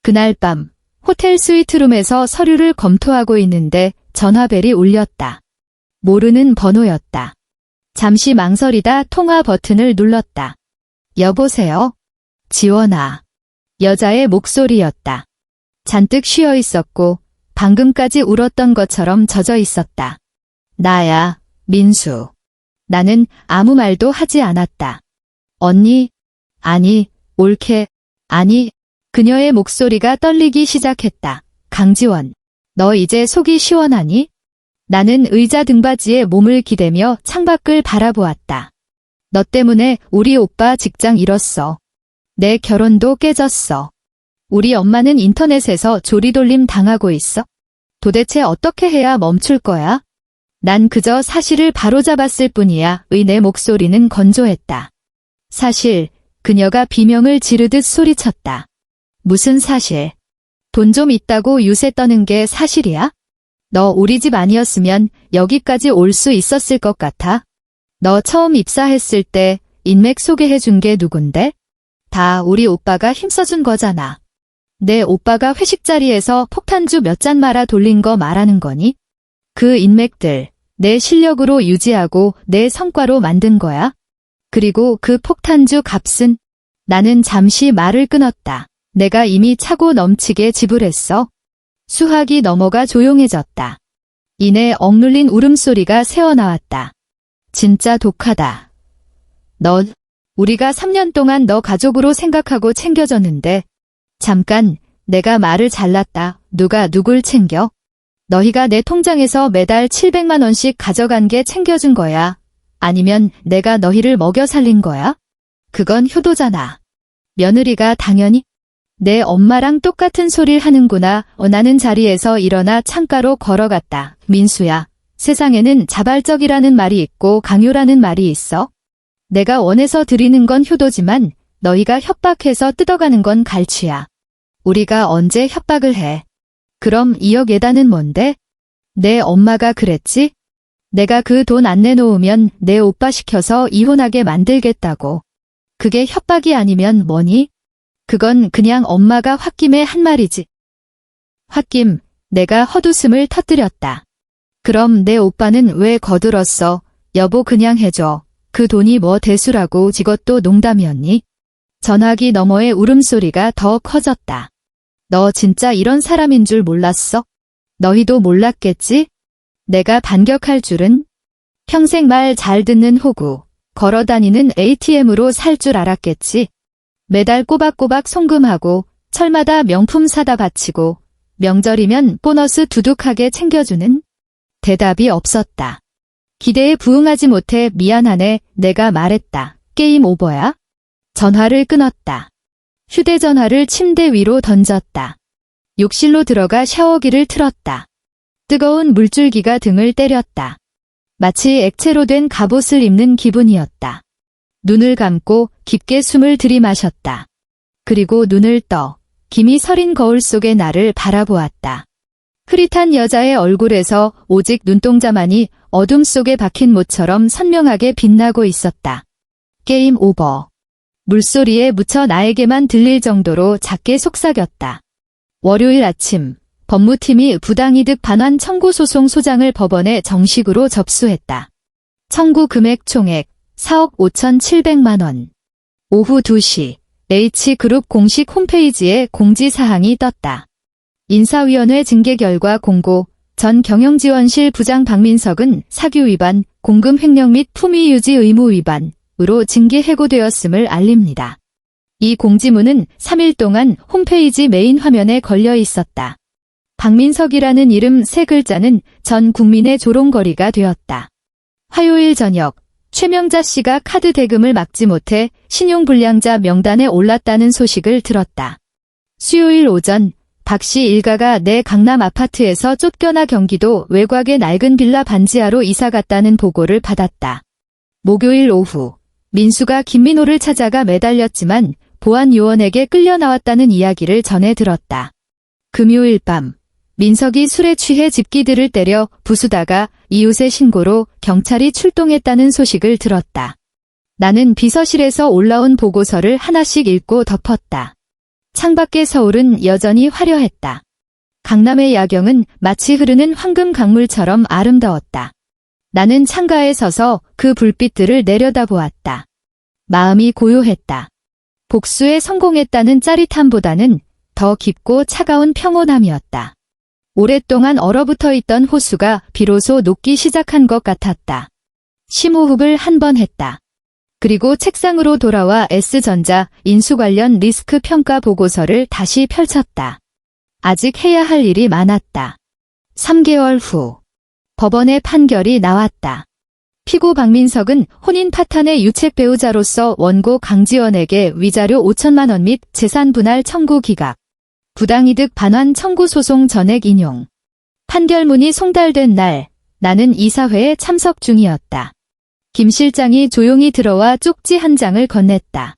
그날 밤 호텔 스위트룸에서 서류를 검토하고 있는데 전화벨이 울렸다. 모르는 번호였다. 잠시 망설이다 통화 버튼을 눌렀다. 여보세요? 지원아. 여자의 목소리였다. 잔뜩 쉬어 있었고 방금까지 울었던 것처럼 젖어 있었다. 나야, 민수. 나는 아무 말도 하지 않았다. 언니? 아니, 옳게. 아니. 그녀의 목소리가 떨리기 시작했다. 강지원. 너 이제 속이 시원하니? 나는 의자 등받이에 몸을 기대며 창밖을 바라보았다. 너 때문에 우리 오빠 직장 잃었어. 내 결혼도 깨졌어. 우리 엄마는 인터넷에서 조리돌림 당하고 있어. 도대체 어떻게 해야 멈출 거야? 난 그저 사실을 바로잡았을 뿐이야. 내 목소리는 건조했다. 사실, 그녀가 비명을 지르듯 소리쳤다. 무슨 사실? 돈 좀 있다고 유세 떠는 게 사실이야? 너 우리 집 아니었으면 여기까지 올 수 있었을 것 같아? 너 처음 입사했을 때 인맥 소개해준 게 누군데? 다 우리 오빠가 힘써준 거잖아. 내 오빠가 회식 자리에서 폭탄주 몇 잔 말아 돌린 거 말하는 거니? 그 인맥들 내 실력으로 유지하고 내 성과로 만든 거야? 그리고 그 폭탄주 값은? 나는 잠시 말을 끊었다. 내가 이미 차고 넘치게 지불했어. 수학이 넘어가 조용해졌다. 이내 억눌린 울음소리가 새어나왔다. 진짜 독하다. 우리가 3년 동안 너 가족으로 생각하고 챙겨줬는데 잠깐 내가 말을 잘랐다. 누가 누굴 챙겨? 너희가 내 통장에서 매달 700만 원씩 가져간 게 챙겨준 거야? 아니면 내가 너희를 먹여 살린 거야? 그건 효도잖아. 며느리가 당연히 내 엄마랑 똑같은 소리를 하는구나. 나는 자리에서 일어나 창가로 걸어갔다. 민수야, 세상에는 자발적이라는 말이 있고 강요라는 말이 있어. 내가 원해서 드리는 건 효도지만 너희가 협박해서 뜯어가는 건 갈취야. 우리가 언제 협박을 해? 그럼 2억 예단은 뭔데? 내 엄마가 그랬지? 내가 그 돈 안 내놓으면 내 오빠 시켜서 이혼하게 만들겠다고. 그게 협박이 아니면 뭐니? 그건 그냥 엄마가 홧김에 한 말이지. 홧김, 내가 헛웃음을 터뜨렸다. 그럼 내 오빠는 왜 거들었어? 여보 그냥 해줘. 그 돈이 뭐 대수라고. 이것도 농담이었니? 전화기 너머의 울음소리가 더 커졌다. 너 진짜 이런 사람인 줄 몰랐어? 너희도 몰랐겠지? 내가 반격할 줄은? 평생 말 잘 듣는 호구, 걸어다니는 ATM으로 살 줄 알았겠지? 매달 꼬박꼬박 송금하고 철마다 명품 사다 바치고 명절이면 보너스 두둑하게 챙겨주는? 대답이 없었다. 기대에 부응하지 못해 미안하네. 내가 말했다. 게임 오버야? 전화를 끊었다. 휴대전화를 침대 위로 던졌다. 욕실로 들어가 샤워기를 틀었다. 뜨거운 물줄기가 등을 때렸다. 마치 액체로 된 갑옷을 입는 기분이었다. 눈을 감고 깊게 숨을 들이마셨다. 그리고 눈을 떠 김이 서린 거울 속의 나를 바라보았다. 흐릿한 여자의 얼굴에서 오직 눈동자만이 어둠 속에 박힌 못처럼 선명하게 빛나고 있었다. 게임 오버. 물소리에 묻혀 나에게만 들릴 정도로 작게 속삭였다. 월요일 아침, 법무팀이 부당이득 반환 청구 소송 소장을 법원에 정식으로 접수했다. 청구 금액 총액 4억 5,700만 원. 오후 2시, H그룹 공식 홈페이지에 공지사항이 떴다. 인사위원회 징계 결과 공고, 전 경영지원실 부장 박민석은 사규 위반, 공금 횡령 및 품위 유지 의무 위반으로 징계 해고되었음을 알립니다. 이 공지문은 3일 동안 홈페이지 메인 화면에 걸려 있었다. 박민석이라는 이름 3글자는 전 국민의 조롱거리가 되었다. 화요일 저녁, 최명자 씨가 카드 대금을 막지 못해 신용불량자 명단에 올랐다는 소식을 들었다. 수요일 오전, 박 씨 일가가 내 강남 아파트에서 쫓겨나 경기도 외곽의 낡은 빌라 반지하로 이사갔다는 보고를 받았다. 목요일 오후, 민수가 김민호를 찾아가 매달렸지만 보안 요원에게 끌려 나왔다는 이야기를 전해 들었다. 금요일 밤, 민석이 술에 취해 집기들을 때려 부수다가 이웃의 신고로 경찰이 출동했다는 소식을 들었다. 나는 비서실에서 올라온 보고서를 하나씩 읽고 덮었다. 창밖의 서울은 여전히 화려했다. 강남의 야경은 마치 흐르는 황금 강물처럼 아름다웠다. 나는 창가에 서서 그 불빛들을 내려다보았다. 마음이 고요했다. 복수에 성공했다는 짜릿함보다는 더 깊고 차가운 평온함이었다. 오랫동안 얼어붙어 있던 호수가 비로소 녹기 시작한 것 같았다. 심호흡을 한 번 했다. 그리고 책상으로 돌아와 S전자 인수 관련 리스크 평가 보고서를 다시 펼쳤다. 아직 해야 할 일이 많았다. 3개월 후, 법원의 판결이 나왔다. 피고 박민석은 혼인 파탄의 유책 배우자로서 원고 강지원에게 위자료 5천만 원 및 재산 분할 청구 기각, 부당이득 반환 청구 소송 전액 인용. 판결문이 송달된 날, 나는 이사회에 참석 중이었다. 김 실장이 조용히 들어와 쪽지 한 장을 건넸다.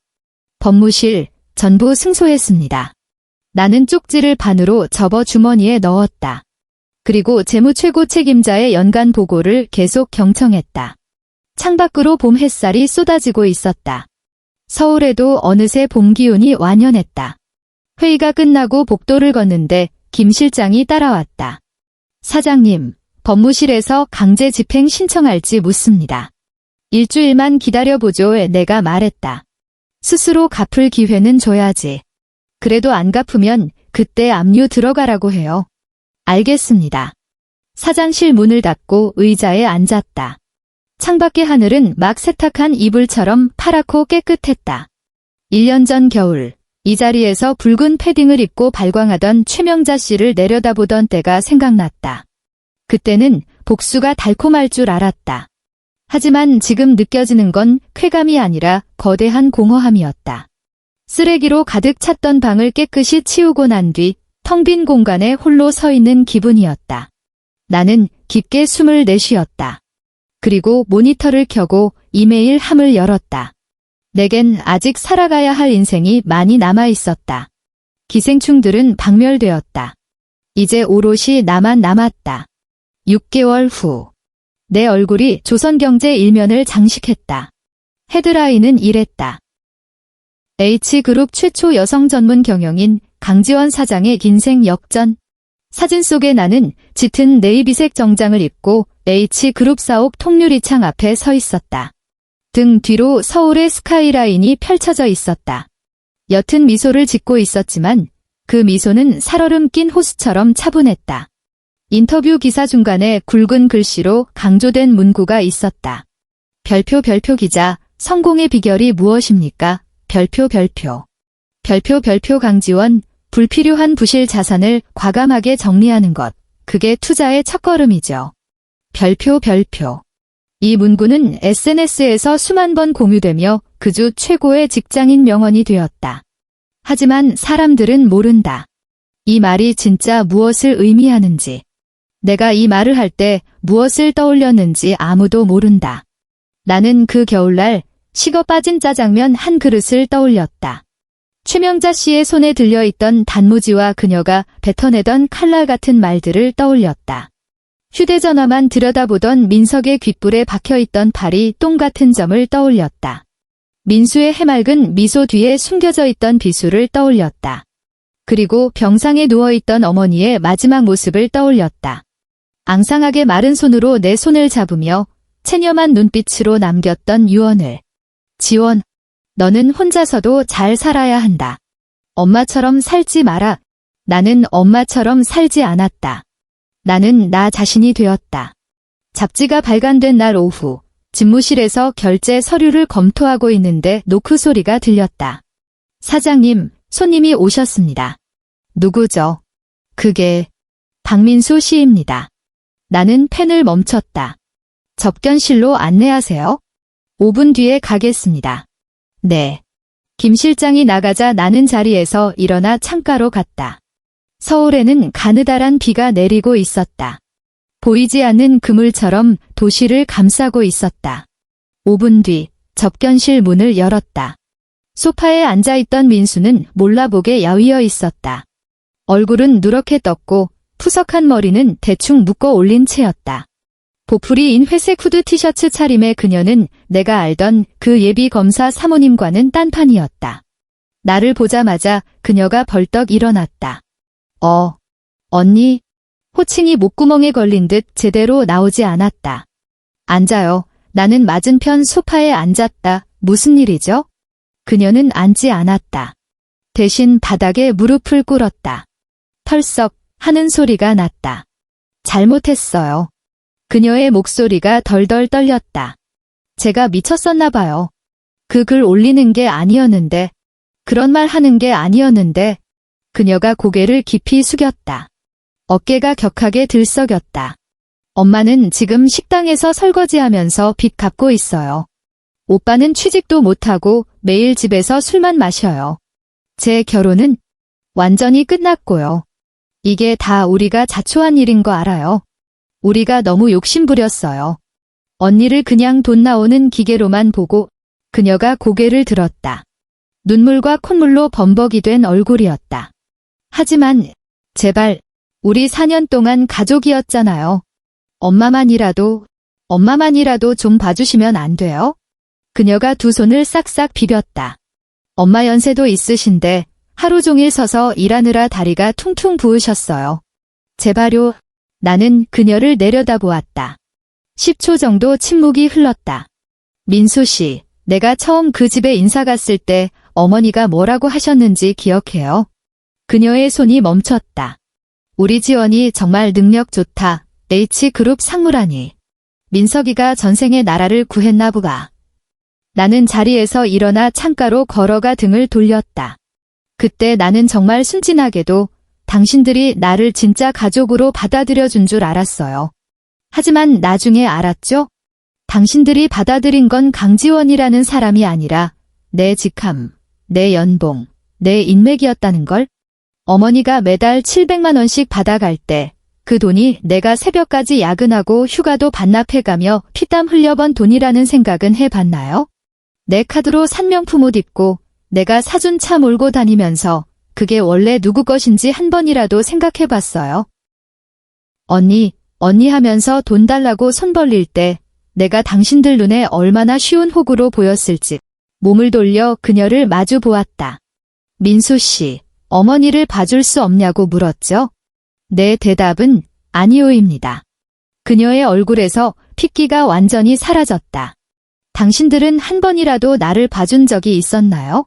법무실, 전부 승소했습니다. 나는 쪽지를 반으로 접어 주머니에 넣었다. 그리고 재무 최고 책임자의 연간 보고를 계속 경청했다. 창밖으로 봄 햇살이 쏟아지고 있었다. 서울에도 어느새 봄 기운이 완연했다. 회의가 끝나고 복도를 걷는데 김 실장이 따라왔다. 사장님, 법무실에서 강제 집행 신청할지 묻습니다. 일주일만 기다려보죠. 내가 말했다. 스스로 갚을 기회는 줘야지. 그래도 안 갚으면 그때 압류 들어가라고 해요. 알겠습니다. 사장실 문을 닫고 의자에 앉았다. 창밖의 하늘은 막 세탁한 이불처럼 파랗고 깨끗했다. 1년 전 겨울, 이 자리에서 붉은 패딩을 입고 발광하던 최명자 씨를 내려다보던 때가 생각났다. 그때는 복수가 달콤할 줄 알았다. 하지만 지금 느껴지는 건 쾌감이 아니라 거대한 공허함이었다. 쓰레기로 가득 찼던 방을 깨끗이 치우고 난 뒤 텅 빈 공간에 홀로 서 있는 기분이었다. 나는 깊게 숨을 내쉬었다. 그리고 모니터를 켜고 이메일 함을 열었다. 내겐 아직 살아가야 할 인생이 많이 남아 있었다. 기생충들은 박멸되었다. 이제 오롯이 나만 남았다. 6개월 후. 내 얼굴이 조선경제 일면을 장식했다. 헤드라인은 이랬다. H그룹 최초 여성 전문 경영인 강지원 사장의 인생 역전. 사진 속의 나는 짙은 네이비색 정장을 입고 H그룹 사옥 통유리창 앞에 서 있었다. 등 뒤로 서울의 스카이라인이 펼쳐져 있었다. 옅은 미소를 짓고 있었지만 그 미소는 살얼음 낀 호수처럼 차분했다. 인터뷰 기사 중간에 굵은 글씨로 강조된 문구가 있었다. 별표 기자, 성공의 비결이 무엇입니까? 별표 강지원, 불필요한 부실 자산을 과감하게 정리하는 것. 그게 투자의 첫걸음이죠. 별표. 이 문구는 SNS에서 수만 번 공유되며 그 주 최고의 직장인 명언이 되었다. 하지만 사람들은 모른다. 이 말이 진짜 무엇을 의미하는지. 내가 이 말을 할 때 무엇을 떠올렸는지 아무도 모른다. 나는 그 겨울날 식어 빠진 짜장면 한 그릇을 떠올렸다. 최명자 씨의 손에 들려있던 단무지와 그녀가 뱉어내던 칼날 같은 말들을 떠올렸다. 휴대전화만 들여다보던 민석의 귓불에 박혀있던 팔이 똥 같은 점을 떠올렸다. 민수의 해맑은 미소 뒤에 숨겨져 있던 비수를 떠올렸다. 그리고 병상에 누워있던 어머니의 마지막 모습을 떠올렸다. 앙상하게 마른 손으로 내 손을 잡으며 체념한 눈빛으로 남겼던 유언을. 지원, 너는 혼자서도 잘 살아야 한다. 엄마처럼 살지 마라. 나는 엄마처럼 살지 않았다. 나는 나 자신이 되었다. 잡지가 발간된 날 오후, 집무실에서 결제 서류를 검토하고 있는데 노크 소리가 들렸다. 사장님, 손님이 오셨습니다. 누구죠? 그게 박민수 씨입니다. 나는 펜을 멈췄다. 접견실로 안내하세요. 5분 뒤에 가겠습니다. 네. 김 실장이 나가자 나는 자리에서 일어나 창가로 갔다. 서울에는 가느다란 비가 내리고 있었다. 보이지 않는 그물처럼 도시를 감싸고 있었다. 5분 뒤 접견실 문을 열었다. 소파에 앉아있던 민수는 몰라보게 야위어 있었다. 얼굴은 누렇게 떴고 푸석한 머리는 대충 묶어 올린 채였다. 보풀이인 회색 후드 티셔츠 차림의 그녀는 내가 알던 그 예비 검사 사모님과는 딴판이었다. 나를 보자마자 그녀가 벌떡 일어났다. 언니. 호칭이 목구멍에 걸린 듯 제대로 나오지 않았다. 앉아요. 나는 맞은편 소파에 앉았다. 무슨 일이죠? 그녀는 앉지 않았다. 대신 바닥에 무릎을 꿇었다. 털썩 하는 소리가 났다. 잘못했어요. 그녀의 목소리가 덜덜 떨렸다. 제가 미쳤었나 봐요. 그 글 올리는 게 아니었는데, 그런 말 하는 게 아니었는데. 그녀가 고개를 깊이 숙였다. 어깨가 격하게 들썩였다. 엄마는 지금 식당에서 설거지하면서 빚 갚고 있어요. 오빠는 취직도 못하고 매일 집에서 술만 마셔요. 제 결혼은 완전히 끝났고요. 이게 다 우리가 자초한 일인 거 알아요. 우리가 너무 욕심부렸어요. 언니를 그냥 돈 나오는 기계로만 보고. 그녀가 고개를 들었다. 눈물과 콧물로 범벅이 된 얼굴이었다. 하지만 제발 우리 4년 동안 가족이었잖아요. 엄마만이라도 좀 봐주시면 안 돼요? 그녀가 두 손을 싹싹 비볐다. 엄마 연세도 있으신데 하루 종일 서서 일하느라 다리가 퉁퉁 부으셨어요. 제발요. 나는 그녀를 내려다보았다. 10초 정도 침묵이 흘렀다. 민수 씨, 내가 처음 그 집에 인사 갔을 때 어머니가 뭐라고 하셨는지 기억해요? 그녀의 손이 멈췄다. 우리 지원이 정말 능력 좋다. H그룹 상무라니. 민석이가 전생에 나라를 구했나 보다. 나는 자리에서 일어나 창가로 걸어가 등을 돌렸다. 그때 나는 정말 순진하게도 당신들이 나를 진짜 가족으로 받아들여준 줄 알았어요. 하지만 나중에 알았죠? 당신들이 받아들인 건 강지원이라는 사람이 아니라 내 직함, 내 연봉, 내 인맥이었다는 걸. 어머니가 매달 700만 원씩 받아갈 때 그 돈이 내가 새벽까지 야근하고 휴가도 반납해가며 피땀 흘려번 돈이라는 생각은 해봤나요? 내 카드로 산 명품 옷 입고 내가 사준 차 몰고 다니면서 그게 원래 누구 것인지 한 번이라도 생각해봤어요? 언니 하면서 돈 달라고 손 벌릴 때 내가 당신들 눈에 얼마나 쉬운 호구로 보였을지. 몸을 돌려 그녀를 마주 보았다. 민수 씨, 어머니를 봐줄 수 없냐고 물었죠? 내 대답은 아니오입니다. 그녀의 얼굴에서 핏기가 완전히 사라졌다. 당신들은 한 번이라도 나를 봐준 적이 있었나요?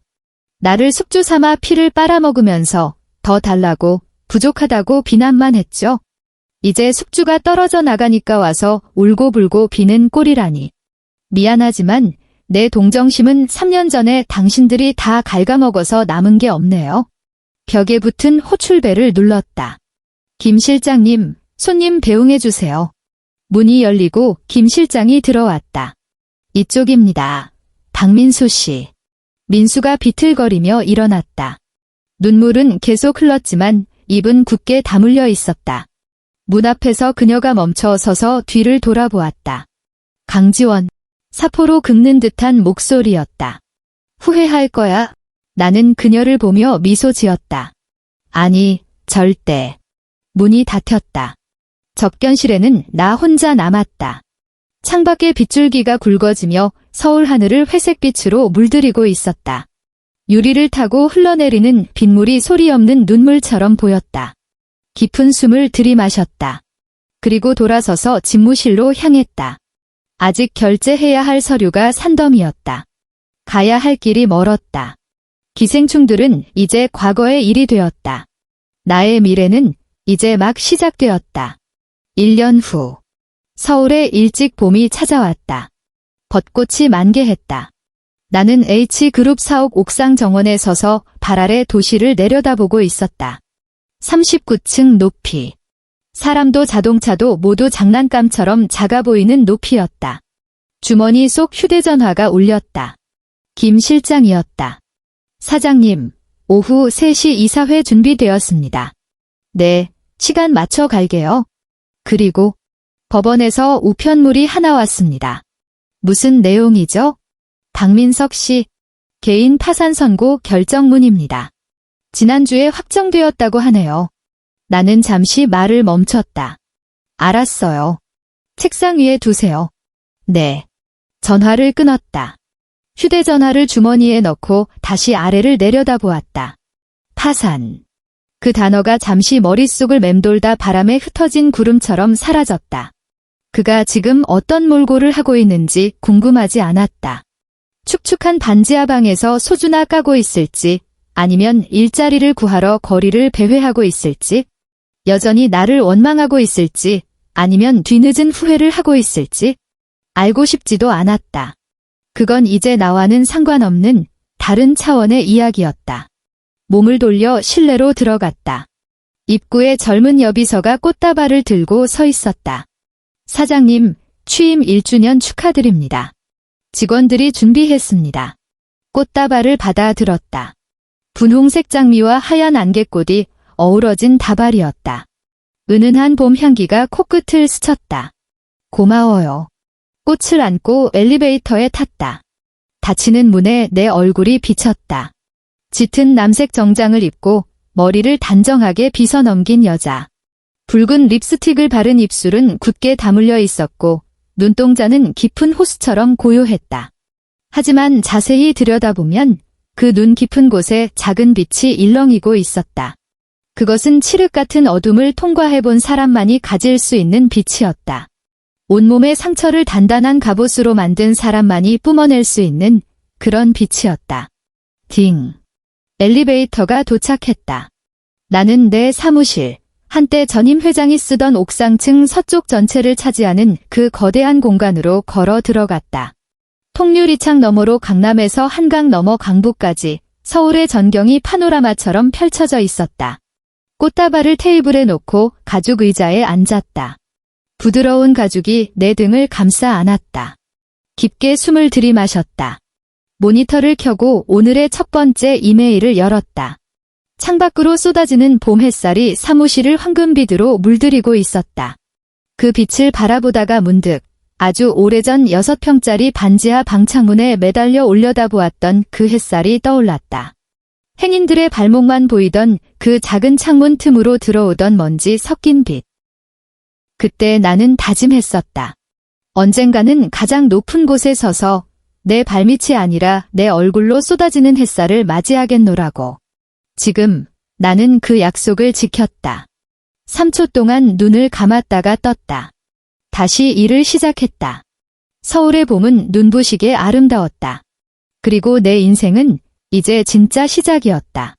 나를 숙주 삼아 피를 빨아먹으면서 더 달라고 부족하다고 비난만 했죠. 이제 숙주가 떨어져 나가니까 와서 울고불고 비는 꼴이라니. 미안하지만 내 동정심은 3년 전에 당신들이 다 갉아먹어서 남은 게 없네요. 벽에 붙은 호출벨을 눌렀다. 김 실장님, 손님 배웅해주세요. 문이 열리고 김 실장이 들어왔다. 이쪽입니다. 박민수 씨. 민수가 비틀거리며 일어났다. 눈물은 계속 흘렀지만 입은 굳게 다물려 있었다. 문 앞에서 그녀가 멈춰 서서 뒤를 돌아보았다. 강지원. 사포로 긁는 듯한 목소리였다. 후회할 거야. 나는 그녀를 보며 미소 지었다. 아니, 절대. 문이 닫혔다. 접견실에는 나 혼자 남았다. 창밖에 빗줄기가 굵어지며 서울 하늘을 회색빛으로 물들이고 있었다. 유리를 타고 흘러내리는 빗물이 소리 없는 눈물처럼 보였다. 깊은 숨을 들이마셨다. 그리고 돌아서서 집무실로 향했다. 아직 결제해야 할 서류가 산더미였다. 가야 할 길이 멀었다. 기생충들은 이제 과거의 일이 되었다. 나의 미래는 이제 막 시작되었다. 1년 후, 서울에 일찍 봄이 찾아왔다. 벚꽃이 만개했다. 나는 H그룹 사옥 옥상 정원에 서서 발 아래 도시를 내려다보고 있었다. 39층 높이. 사람도 자동차도 모두 장난감처럼 작아 보이는 높이였다. 주머니 속 휴대전화가 울렸다. 김 실장이었다. 사장님, 오후 3시 이사회 준비되었습니다. 네, 시간 맞춰 갈게요. 그리고 법원에서 우편물이 하나 왔습니다. 무슨 내용이죠? 박민석 씨, 개인 파산 선고 결정문입니다. 지난주에 확정되었다고 하네요. 나는 잠시 말을 멈췄다. 알았어요. 책상 위에 두세요. 네. 전화를 끊었다. 휴대전화를 주머니에 넣고 다시 아래를 내려다보았다. 파산. 그 단어가 잠시 머릿속을 맴돌다 바람에 흩어진 구름처럼 사라졌다. 그가 지금 어떤 몰골을 하고 있는지 궁금하지 않았다. 축축한 반지하방에서 소주나 까고 있을지, 아니면 일자리를 구하러 거리를 배회하고 있을지, 여전히 나를 원망하고 있을지, 아니면 뒤늦은 후회를 하고 있을지, 알고 싶지도 않았다. 그건 이제 나와는 상관없는 다른 차원의 이야기였다. 몸을 돌려 실내로 들어갔다. 입구에 젊은 여비서가 꽃다발을 들고 서 있었다. 사장님, 취임 1주년 축하드립니다. 직원들이 준비했습니다. 꽃다발을 받아 들었다. 분홍색 장미와 하얀 안개꽃이 어우러진 다발이었다. 은은한 봄 향기가 코끝을 스쳤다. 고마워요. 꽃을 안고 엘리베이터에 탔다. 닫히는 문에 내 얼굴이 비쳤다. 짙은 남색 정장을 입고 머리를 단정하게 빗어넘긴 여자. 붉은 립스틱을 바른 입술은 굳게 다물려 있었고 눈동자는 깊은 호수처럼 고요했다. 하지만 자세히 들여다보면 그 눈 깊은 곳에 작은 빛이 일렁이고 있었다. 그것은 칠흑 같은 어둠을 통과해본 사람만이 가질 수 있는 빛이었다. 온몸의 상처를 단단한 갑옷으로 만든 사람만이 뿜어낼 수 있는 그런 빛이었다. 딩. 엘리베이터가 도착했다. 나는 내 사무실, 한때 전임 회장이 쓰던 옥상층 서쪽 전체를 차지하는 그 거대한 공간으로 걸어 들어갔다. 통유리창 너머로 강남에서 한강 너머 강북까지 서울의 전경이 파노라마처럼 펼쳐져 있었다. 꽃다발을 테이블에 놓고 가죽 의자에 앉았다. 부드러운 가죽이 내 등을 감싸 안았다. 깊게 숨을 들이마셨다. 모니터를 켜고 오늘의 첫 번째 이메일을 열었다. 창밖으로 쏟아지는 봄 햇살이 사무실을 황금빛으로 물들이고 있었다. 그 빛을 바라보다가 문득 아주 오래전 6평짜리 반지하 방창문에 매달려 올려다보았던 그 햇살이 떠올랐다. 행인들의 발목만 보이던 그 작은 창문 틈으로 들어오던 먼지 섞인 빛. 그때 나는 다짐했었다. 언젠가는 가장 높은 곳에 서서 내 발밑이 아니라 내 얼굴로 쏟아지는 햇살을 맞이하겠노라고. 지금 나는 그 약속을 지켰다. 3초 동안 눈을 감았다가 떴다. 다시 일을 시작했다. 서울의 봄은 눈부시게 아름다웠다. 그리고 내 인생은 이제 진짜 시작이었다.